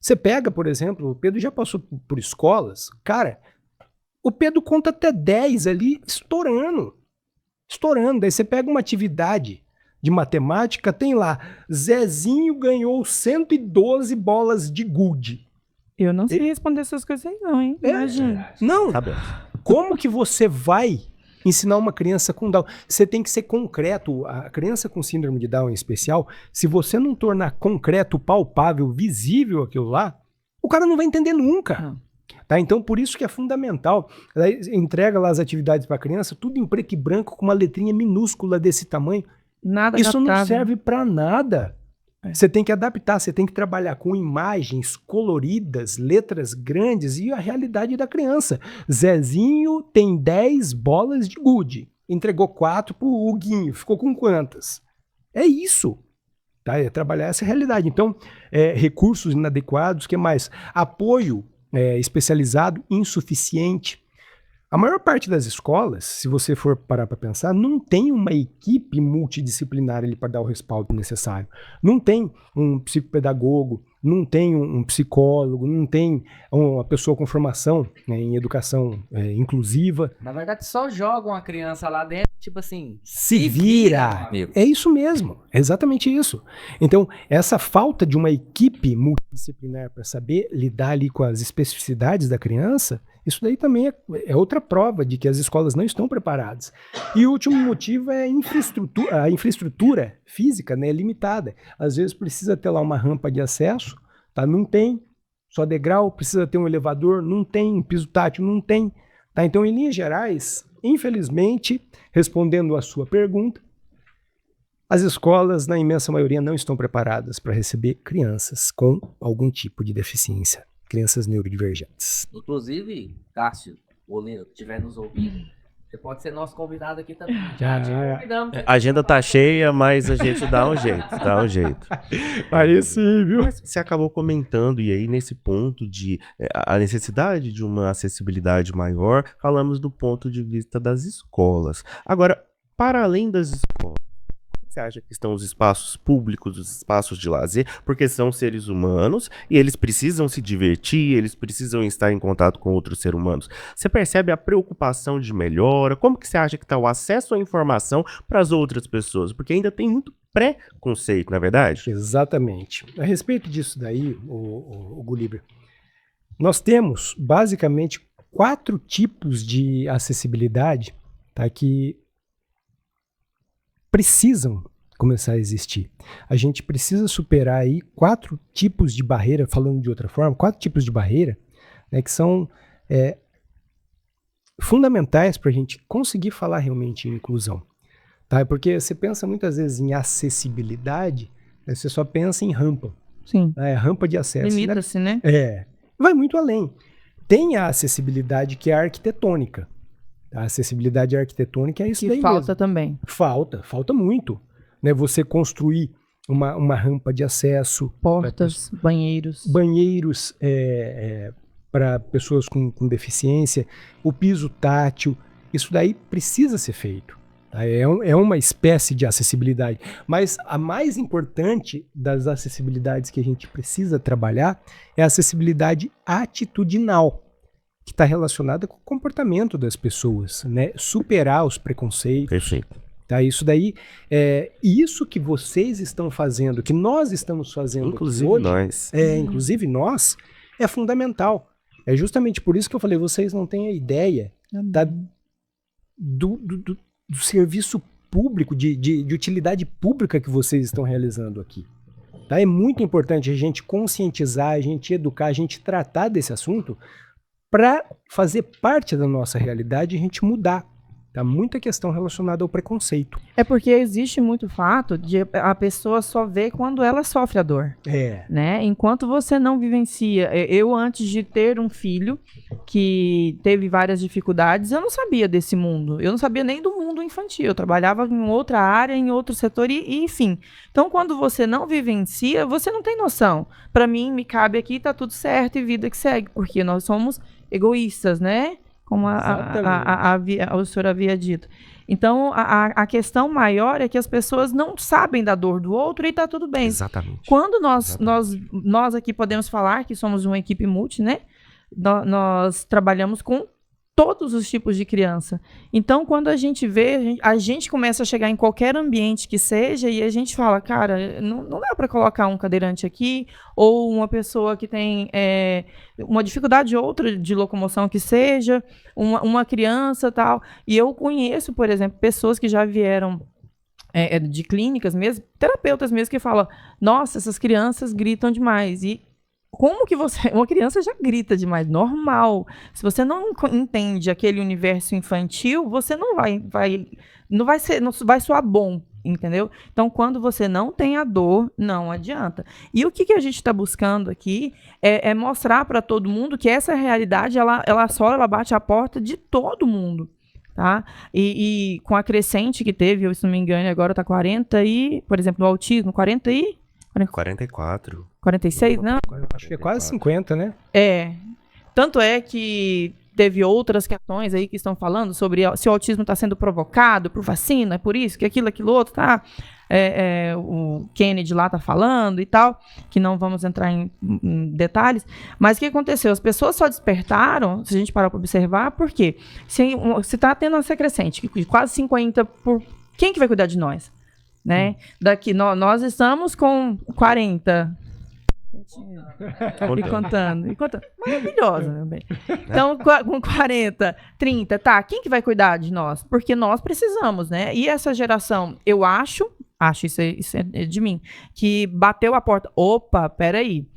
Você pega, por exemplo, o Pedro já passou por escolas, cara, o Pedro conta até 10 ali, estourando. Daí você pega uma atividade de matemática, tem lá, Zezinho ganhou 112 bolas de gude. Eu não sei responder essas coisas aí não, hein? Imagina. Não, Tá bom. como que você vai ensinar uma criança com Down? Você tem que ser concreto. A criança com síndrome de Down em especial, se você não tornar concreto, palpável, visível aquilo lá, o cara não vai entender nunca. Não. Tá? Então, por isso que é fundamental. Ela entrega lá as atividades para a criança, tudo em preto e branco, com uma letrinha minúscula desse tamanho. Nada Isso não adaptável. serve para nada. Você tem que adaptar, você tem que trabalhar com imagens coloridas, letras grandes e a realidade da criança. Zezinho tem 10 bolas de gude. Entregou 4 pro Huguinho. Ficou com quantas? É isso. Tá? É trabalhar essa realidade. Então, recursos inadequados, o que mais? Apoio especializado insuficiente. A maior parte das escolas, se você for parar para pensar, não tem uma equipe multidisciplinar ali para dar o respaldo necessário. Não tem um psicopedagogo, não tem um psicólogo, não tem uma pessoa com formação em educação inclusiva. Na verdade, só jogam a criança lá dentro, tipo assim, Se vira! amigo. É isso mesmo, é exatamente isso. Então, essa falta de uma equipe multidisciplinar para saber lidar ali com as especificidades da criança, isso daí também é outra prova de que as escolas não estão preparadas. E o último motivo é a infraestrutura física, né, limitada. Às vezes precisa ter lá uma rampa de acesso, tá? Não tem, só degrau, precisa ter um elevador, não tem, piso tátil, não tem. Tá? Então, em linhas gerais, infelizmente, respondendo a sua pergunta, as escolas, na imensa maioria, não estão preparadas para receber crianças com algum tipo de deficiência, crianças neurodivergentes. Inclusive, Cássio, Olino, que estiver nos ouvindo, você pode ser nosso convidado aqui também. A agenda tá cheia, mas a gente dá um jeito, Aí sim, viu? Mas você acabou comentando, e aí nesse ponto de a necessidade de uma acessibilidade maior, falamos do ponto de vista das escolas. Agora, para além das escolas, você acha que estão os espaços públicos, os espaços de lazer, porque são seres humanos e eles precisam se divertir, eles precisam estar em contato com outros seres humanos. Você percebe a preocupação de melhora? Como que você acha que está o acesso à informação para as outras pessoas? Porque ainda tem muito preconceito, não é verdade? Exatamente. A respeito disso daí, o Gulliver, nós temos basicamente 4 tipos de acessibilidade, tá, que precisam começar a existir. A gente precisa superar aí 4 tipos de barreira, falando de outra forma, 4 tipos de barreira, né, que são fundamentais para a gente conseguir falar realmente em inclusão. Tá? Porque você pensa muitas vezes em acessibilidade, né, você só pensa em rampa. Sim. Né, rampa de acesso. Limita-se, né? Vai muito além. Tem a acessibilidade que é arquitetônica. A acessibilidade arquitetônica é isso daí Que falta mesmo. também. Falta muito. Né? Você construir uma rampa de acesso, Portas, banheiros. banheiros para pessoas com deficiência, o piso tátil, isso daí precisa ser feito. Tá? É uma espécie de acessibilidade. Mas a mais importante das acessibilidades que a gente precisa trabalhar é a acessibilidade atitudinal, que está relacionada com o comportamento das pessoas, né? Superar os preconceitos. Perfeito. Tá? Isso daí, isso que vocês estão fazendo, que nós estamos fazendo Inclusive hoje, nós. inclusive nós, é fundamental. É justamente por isso que eu falei, vocês não têm a ideia do serviço público, de utilidade pública que vocês estão realizando aqui. Tá? É muito importante a gente conscientizar, a gente educar, a gente tratar desse assunto para fazer parte da nossa realidade e a gente mudar. Tá? Muita questão relacionada ao preconceito. É porque existe muito fato de a pessoa só ver quando ela sofre a dor. Né? Enquanto você não vivencia. Eu, antes de ter um filho que teve várias dificuldades, eu não sabia desse mundo. Eu não sabia nem do mundo infantil. Eu trabalhava em outra área, em outro setor, e enfim. Então, quando você não vivencia, você não tem noção. Para mim, me cabe aqui, tá tudo certo e vida que segue. Porque nós somos egoístas, né? Como o senhor havia dito. Então, a questão maior é que as pessoas não sabem da dor do outro e está tudo bem. Exatamente. Quando nós aqui podemos falar que somos uma equipe multi, né? Nós trabalhamos com todos os tipos de criança. Então, quando a gente vê, a gente começa a chegar em qualquer ambiente que seja e a gente fala, cara, não dá para colocar um cadeirante aqui ou uma pessoa que tem uma dificuldade outra de locomoção que seja, uma criança tal. E eu conheço, por exemplo, pessoas que já vieram de clínicas mesmo, terapeutas mesmo, que falam, nossa, essas crianças gritam demais. E como que uma criança já grita demais? Normal. Se você não entende aquele universo infantil, você não vai soar bom, entendeu? Então, quando você não tem a dor, não adianta. E o que a gente está buscando aqui é mostrar para todo mundo que essa realidade, ela bate a porta de todo mundo. Tá? E com a crescente que teve, se não me engano, agora está 40 e, por exemplo, no autismo, 44. 46, não? Acho que é quase 50, né? Tanto é que teve outras questões aí que estão falando sobre se o autismo está sendo provocado por vacina, é por isso, que aquilo outro, tá? O Kennedy lá tá falando e tal, que não vamos entrar em detalhes, mas o que aconteceu? As pessoas só despertaram, se a gente parar para observar, porque se tá tendo essa crescente de quase 50 por... Quem que vai cuidar de nós? Né? Daqui, nós estamos com 40. E contando. Maravilhosa, meu bem. Então, com 40, 30, tá? Quem que vai cuidar de nós? Porque nós precisamos, né? E essa geração, eu acho isso é de mim, que bateu a porta. Opa, peraí.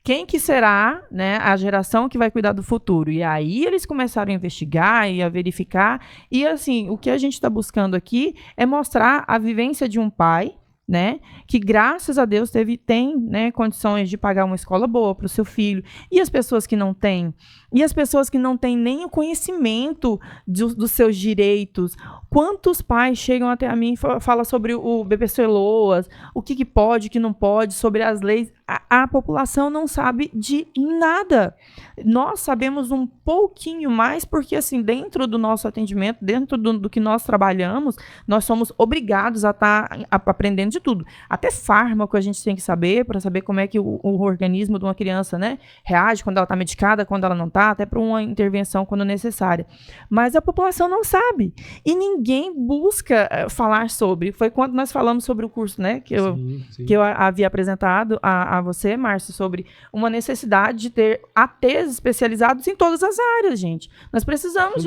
quem que será, né, a geração que vai cuidar do futuro? E aí eles começaram a investigar e a verificar. E assim, o que a gente está buscando aqui é mostrar a vivência de um pai, né, que graças a Deus tem, né, condições de pagar uma escola boa para o seu filho. E as pessoas que não têm? E as pessoas que não têm nem o conhecimento dos seus direitos? Quantos pais chegam até a mim e falam sobre o BPC Loas, o que pode, o que não pode, sobre as leis? A população não sabe de nada. Nós sabemos um pouquinho mais porque, assim, dentro do nosso atendimento, dentro do que nós trabalhamos, nós somos obrigados a estar aprendendo de tudo. Até fármaco a gente tem que saber, para saber como é que o organismo de uma criança, né, reage quando ela está medicada, quando ela não está, até para uma intervenção quando necessária. Mas a população não sabe. E ninguém busca falar sobre. Foi quando nós falamos sobre o curso, né, que eu havia apresentado a você, Márcio, sobre uma necessidade de ter ATs especializados em todas as áreas, gente. Nós precisamos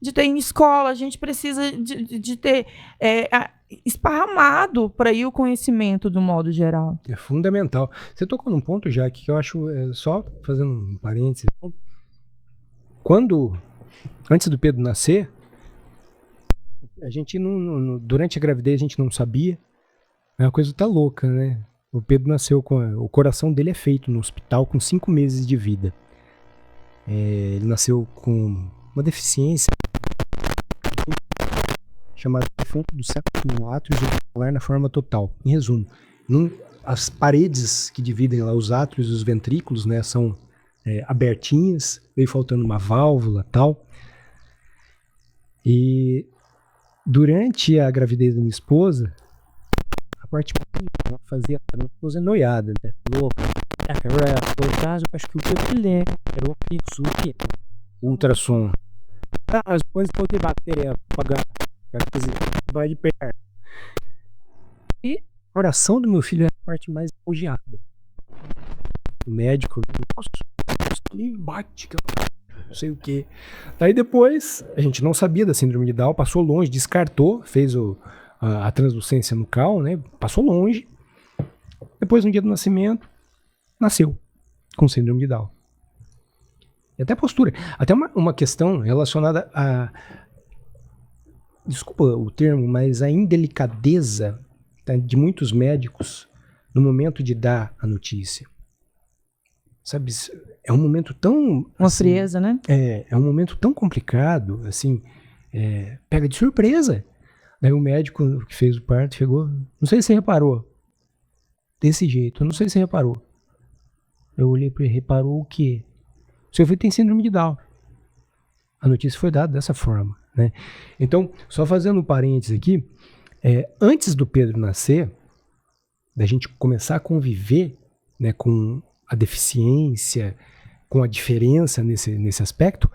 de ter em escola, a gente precisa de ter esparramado para ir o conhecimento do modo geral. É fundamental. Você tocou num ponto, já que eu acho, só fazendo um parênteses, antes do Pedro nascer, a gente durante a gravidez a gente não sabia, é uma coisa tá louca, né? O Pedro nasceu o coração dele é feito no hospital com 5 meses de vida. Ele nasceu com uma deficiência chamada defunto do septo átrio ventricular na forma total. Em resumo, as paredes que dividem lá os átrios e os ventrículos, né, são abertinhas, veio faltando uma válvula e tal. E durante a gravidez da minha esposa, a parte ela fazia a minha esposa noiada, né? Louca. No caso, acho que o que eu filé era o fixo, o quê? Ultrassom. As coisas podem bater, apagar, vai de perto. E a oração do meu filho é a parte mais elogiada. O médico, nossa, bate, não sei o quê. Daí depois, a gente não sabia da síndrome de Down, passou longe, descartou, fez a translucência nucal, né? Passou longe. Depois, no dia do nascimento, nasceu com síndrome de Down. E até postura. Até uma questão relacionada a... Desculpa o termo, mas a indelicadeza, tá, de muitos médicos no momento de dar a notícia. Sabe, é um momento tão... Uma frieza, né? É um momento tão complicado, assim, pega de surpresa. Daí o médico que fez o parto chegou, não sei se você reparou, desse jeito, não sei se você reparou. Eu olhei para ele, reparou o quê? O seu filho tem síndrome de Down. A notícia foi dada dessa forma, né? Então, só fazendo um parênteses aqui, antes do Pedro nascer, da gente começar a conviver, né, com a deficiência, com a diferença nesse aspecto,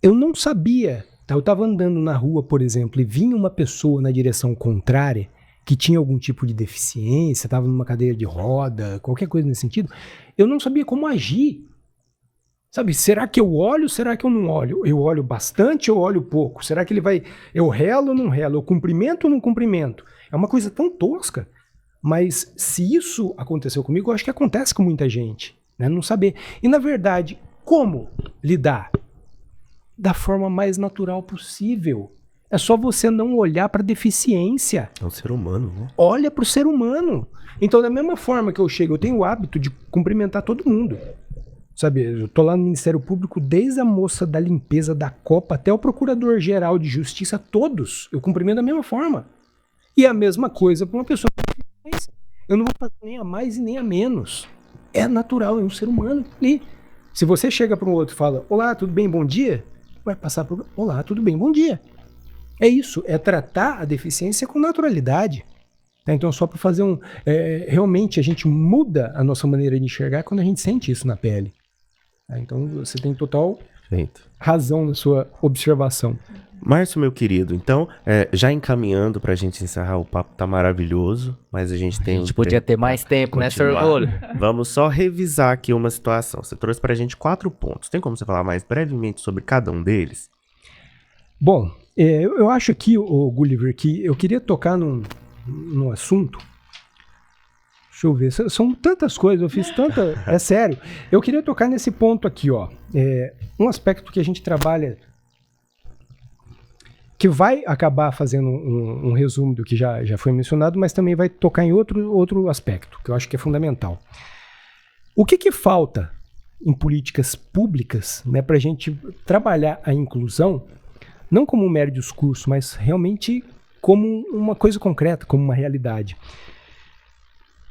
eu não sabia. Eu estava andando na rua, por exemplo, e vinha uma pessoa na direção contrária que tinha algum tipo de deficiência, estava numa cadeira de roda, qualquer coisa nesse sentido, eu não sabia como agir. Sabe, será que eu olho, será que eu não olho? Eu olho bastante ou olho pouco? Será que eu relo ou não relo? Eu cumprimento ou não cumprimento? É uma coisa tão tosca, mas se isso aconteceu comigo, eu acho que acontece com muita gente, né? Não saber. E na verdade, como lidar? Da forma mais natural possível. É só você não olhar para a deficiência. É um ser humano, né? Olha para o ser humano. Então, da mesma forma que eu chego, eu tenho o hábito de cumprimentar todo mundo. Sabe, eu tô lá no Ministério Público, desde a moça da limpeza da Copa até o Procurador-Geral de Justiça, todos. Eu cumprimento da mesma forma. E a mesma coisa para uma pessoa com deficiência. Eu não vou fazer nem a mais e nem a menos. É natural, é um ser humano ali. Se você chega para um outro e fala, olá, tudo bem, bom dia? Vai passar por, olá, tudo bem, bom dia. É isso, é tratar a deficiência com naturalidade. Tá? Então, só para fazer realmente a gente muda a nossa maneira de enxergar quando a gente sente isso na pele. Tá? Então, você tem total razão na sua observação. Márcio, meu querido, então, já encaminhando pra gente encerrar, o papo tá maravilhoso, mas a gente tem... A gente podia ter mais tempo, né, Sr. Orgulho? Vamos só revisar aqui uma situação. Você trouxe pra gente 4 pontos. Tem como você falar mais brevemente sobre cada um deles? Bom, eu acho aqui, Gulliver, que eu queria tocar num assunto Deixa eu ver. São tantas coisas, eu fiz tanta... É sério. Eu queria tocar nesse ponto aqui, ó. Um aspecto que a gente trabalha, que vai acabar fazendo um resumo do que já foi mencionado, mas também vai tocar em outro aspecto, que eu acho que é fundamental. O que falta em políticas públicas, né, para a gente trabalhar a inclusão, não como um mero discurso, mas realmente como uma coisa concreta, como uma realidade?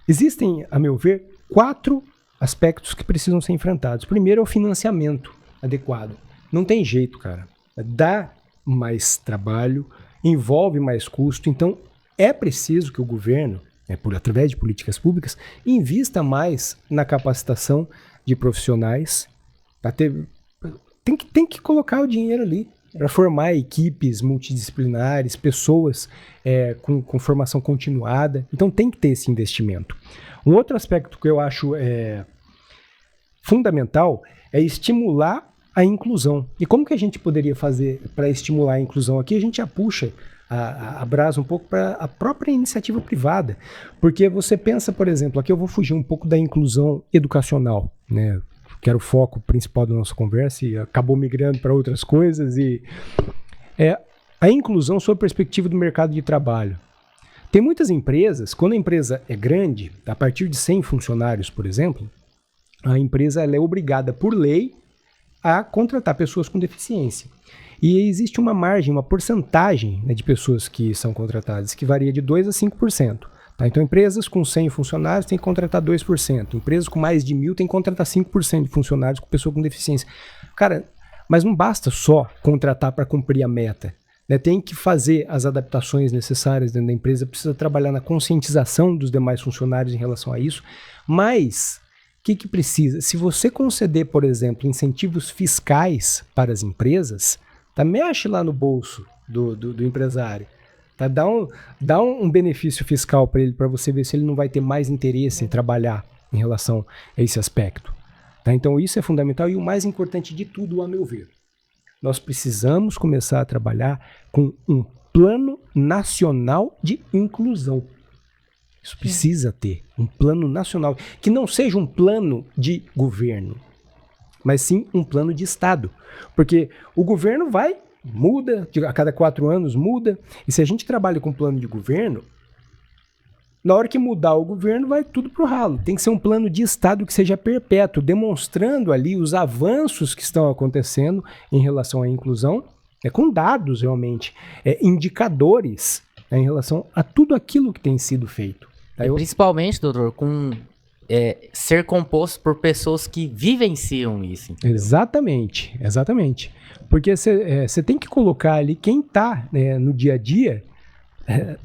Existem, a meu ver, 4 aspectos que precisam ser enfrentados. Primeiro é o financiamento adequado. Não tem jeito, cara. Dá mais trabalho, envolve mais custo, então é preciso que o governo, através de políticas públicas, invista mais na capacitação de profissionais. Tem que colocar o dinheiro ali para formar equipes multidisciplinares, pessoas com formação continuada. Então tem que ter esse investimento. Um outro aspecto que eu acho fundamental é estimular a inclusão. E como que a gente poderia fazer para estimular a inclusão? Aqui a gente já puxa a brasa um pouco para a própria iniciativa privada. Porque você pensa, por exemplo, aqui eu vou fugir um pouco da inclusão educacional, né? Que era o foco principal da nossa conversa e acabou migrando para outras coisas. E a inclusão sob a perspectiva do mercado de trabalho. Tem muitas empresas, quando a empresa é grande, a partir de 100 funcionários, por exemplo, a empresa ela é obrigada por lei a contratar pessoas com deficiência. E existe uma margem, uma porcentagem, né, de pessoas que são contratadas, que varia de 2% a 5%. Tá? Então, empresas com 100 funcionários têm que contratar 2%. Empresas com mais de 1.000 têm que contratar 5% de funcionários com pessoa com deficiência. Cara, mas não basta só contratar para cumprir a meta. Né? Tem que fazer as adaptações necessárias dentro da empresa, precisa trabalhar na conscientização dos demais funcionários em relação a isso. Mas, o que precisa? Se você conceder, por exemplo, incentivos fiscais para as empresas, mexe lá no bolso do empresário. Tá? Dá um benefício fiscal para ele, para você ver se ele não vai ter mais interesse em trabalhar em relação a esse aspecto. Tá? Então isso é fundamental e o mais importante de tudo, a meu ver. Nós precisamos começar a trabalhar com um plano nacional de inclusão. Isso precisa ter um plano nacional, que não seja um plano de governo, mas sim um plano de Estado. Porque o governo muda, a cada 4 anos muda, e se a gente trabalha com plano de governo, na hora que mudar o governo, vai tudo pro ralo. Tem que ser um plano de Estado que seja perpétuo, demonstrando ali os avanços que estão acontecendo em relação à inclusão, com dados realmente, indicadores, em relação a tudo aquilo que tem sido feito. Principalmente, doutor, com ser composto por pessoas que vivenciam isso. Entendeu? Exatamente. Porque você tem que colocar ali quem está no dia a dia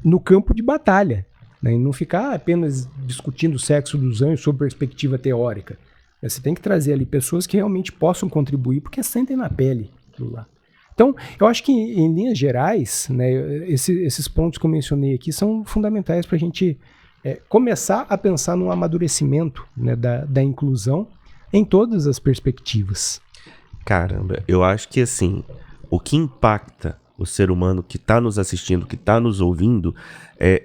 no campo de batalha, né? E não ficar apenas discutindo o sexo dos anjos sob perspectiva teórica. Você tem que trazer ali pessoas que realmente possam contribuir, porque sentem na pele aquilo lá. Então, eu acho que em linhas gerais, né, esses pontos que eu mencionei aqui são fundamentais para a gente começar a pensar no amadurecimento, né, da inclusão em todas as perspectivas. Caramba, eu acho que assim, o que impacta o ser humano que está nos assistindo, que está nos ouvindo,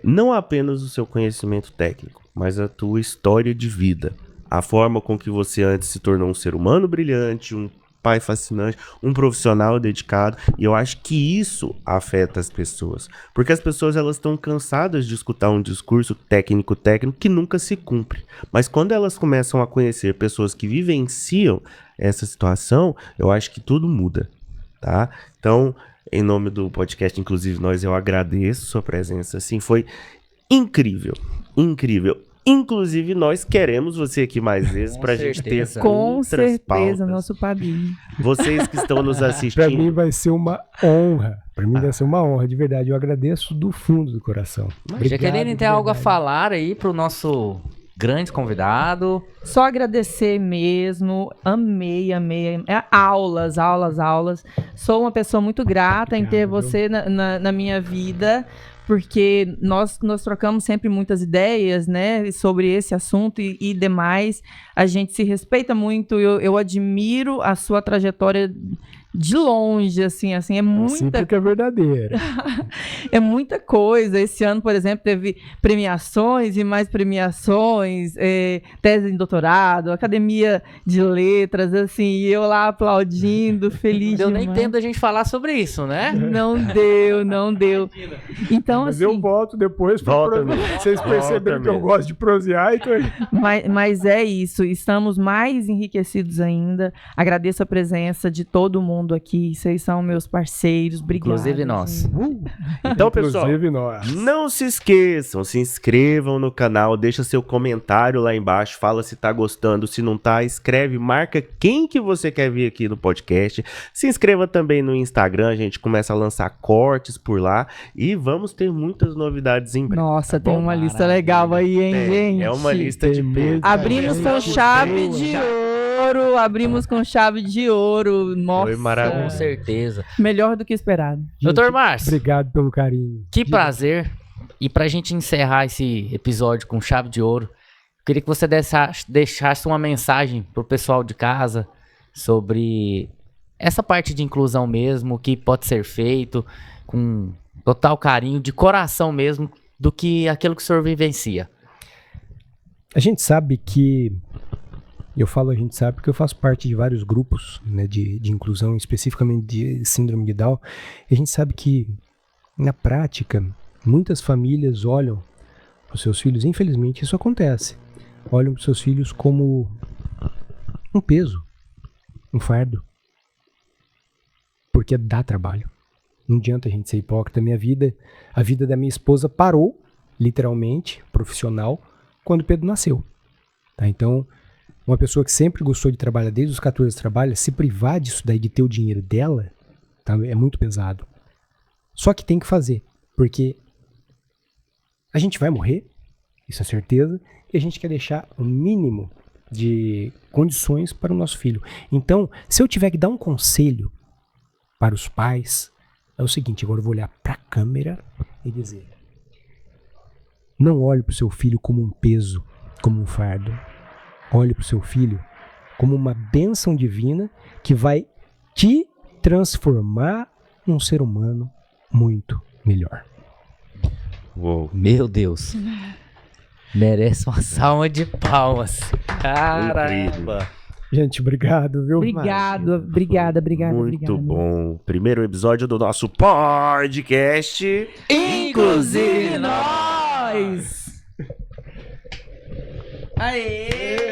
não apenas o seu conhecimento técnico, mas a tua história de vida. A forma com que você antes se tornou um ser humano brilhante, um pai fascinante, um profissional dedicado, e eu acho que isso afeta as pessoas, porque as pessoas elas estão cansadas de escutar um discurso técnico que nunca se cumpre, mas quando elas começam a conhecer pessoas que vivenciam essa situação, eu acho que tudo muda, tá? Então, em nome do podcast, inclusive eu agradeço sua presença, assim, foi incrível. Inclusive, nós queremos você aqui mais vezes pra gente ter outras Com certeza, pautas. nosso padrinho. Vocês que estão nos assistindo. Para mim vai ser uma honra. De verdade. Eu agradeço do fundo do coração. Jaqueline, tem algo a falar aí pro nosso grande convidado? Só agradecer mesmo. Amei. Aulas. Sou uma pessoa muito grata em ter você na minha vida, porque nós trocamos sempre muitas ideias, né, sobre esse assunto e demais. A gente se respeita muito, eu admiro a sua trajetória de longe, assim, é Assim muita porque é verdadeira. é muita coisa. Esse ano, por exemplo, teve premiações e mais premiações, tese em doutorado, academia de letras, assim, e eu lá aplaudindo, feliz Deu nem demais. tempo da gente falar sobre isso, né? Não deu. Então, Mas assim, eu volto depois pra Volta prosear. mesmo. Vocês perceberam Volta que eu gosto de prosear, então... mas é isso. Estamos mais enriquecidos ainda. Agradeço a presença de todo mundo aqui. Vocês são meus parceiros. Obrigada. Inclusive nós. gente. Então, pessoal, Inclusive nós. não se esqueçam, se inscrevam no canal, deixa seu comentário lá embaixo, fala se tá gostando, se não tá, escreve, marca quem que você quer ver aqui no podcast. Se inscreva também no Instagram, a gente começa a lançar cortes por lá e vamos ter muitas novidades em breve. Nossa, tá tem bom? uma lista legal aí, hein, gente? É uma lista de Tem peso. mesmo. Abrimos com chave de ouro. Abrimos com chave de ouro. Nossa. Foi maravilhoso. Com certeza. Melhor do que esperado. Doutor Márcio, Obrigado pelo carinho. que prazer. E pra gente encerrar esse episódio com chave de ouro, eu queria que você deixasse uma mensagem pro pessoal de casa sobre essa parte de inclusão mesmo, o que pode ser feito com total carinho, de coração mesmo, do que aquilo que o senhor vivencia. A gente sabe que... Eu falo a gente sabe porque eu faço parte de vários grupos, né, de inclusão, especificamente de síndrome de Down. E a gente sabe que, na prática, muitas famílias olham para os seus filhos, infelizmente isso acontece, olham para os seus filhos como um peso, um fardo, porque dá trabalho. Não adianta a gente ser hipócrita. A vida da minha esposa parou, literalmente, profissional, quando o Pedro nasceu. Tá? Então, uma pessoa que sempre gostou de trabalhar, desde os 14 trabalha, se privar disso daí, de ter o dinheiro dela, tá? É muito pesado. Só que tem que fazer, porque a gente vai morrer, isso é certeza, e a gente quer deixar o mínimo de condições para o nosso filho. Então, se eu tiver que dar um conselho para os pais, é o seguinte, agora eu vou olhar para a câmera e dizer: não olhe para o seu filho como um peso, como um fardo. Olhe para o seu filho como uma bênção divina que vai te transformar num ser humano muito melhor. Uou. Meu Deus. Merece uma salva de palmas. Caramba. Gente, obrigado, viu? Obrigada. Muito bom. Primeiro episódio do nosso podcast. Inclusive nós! Aê!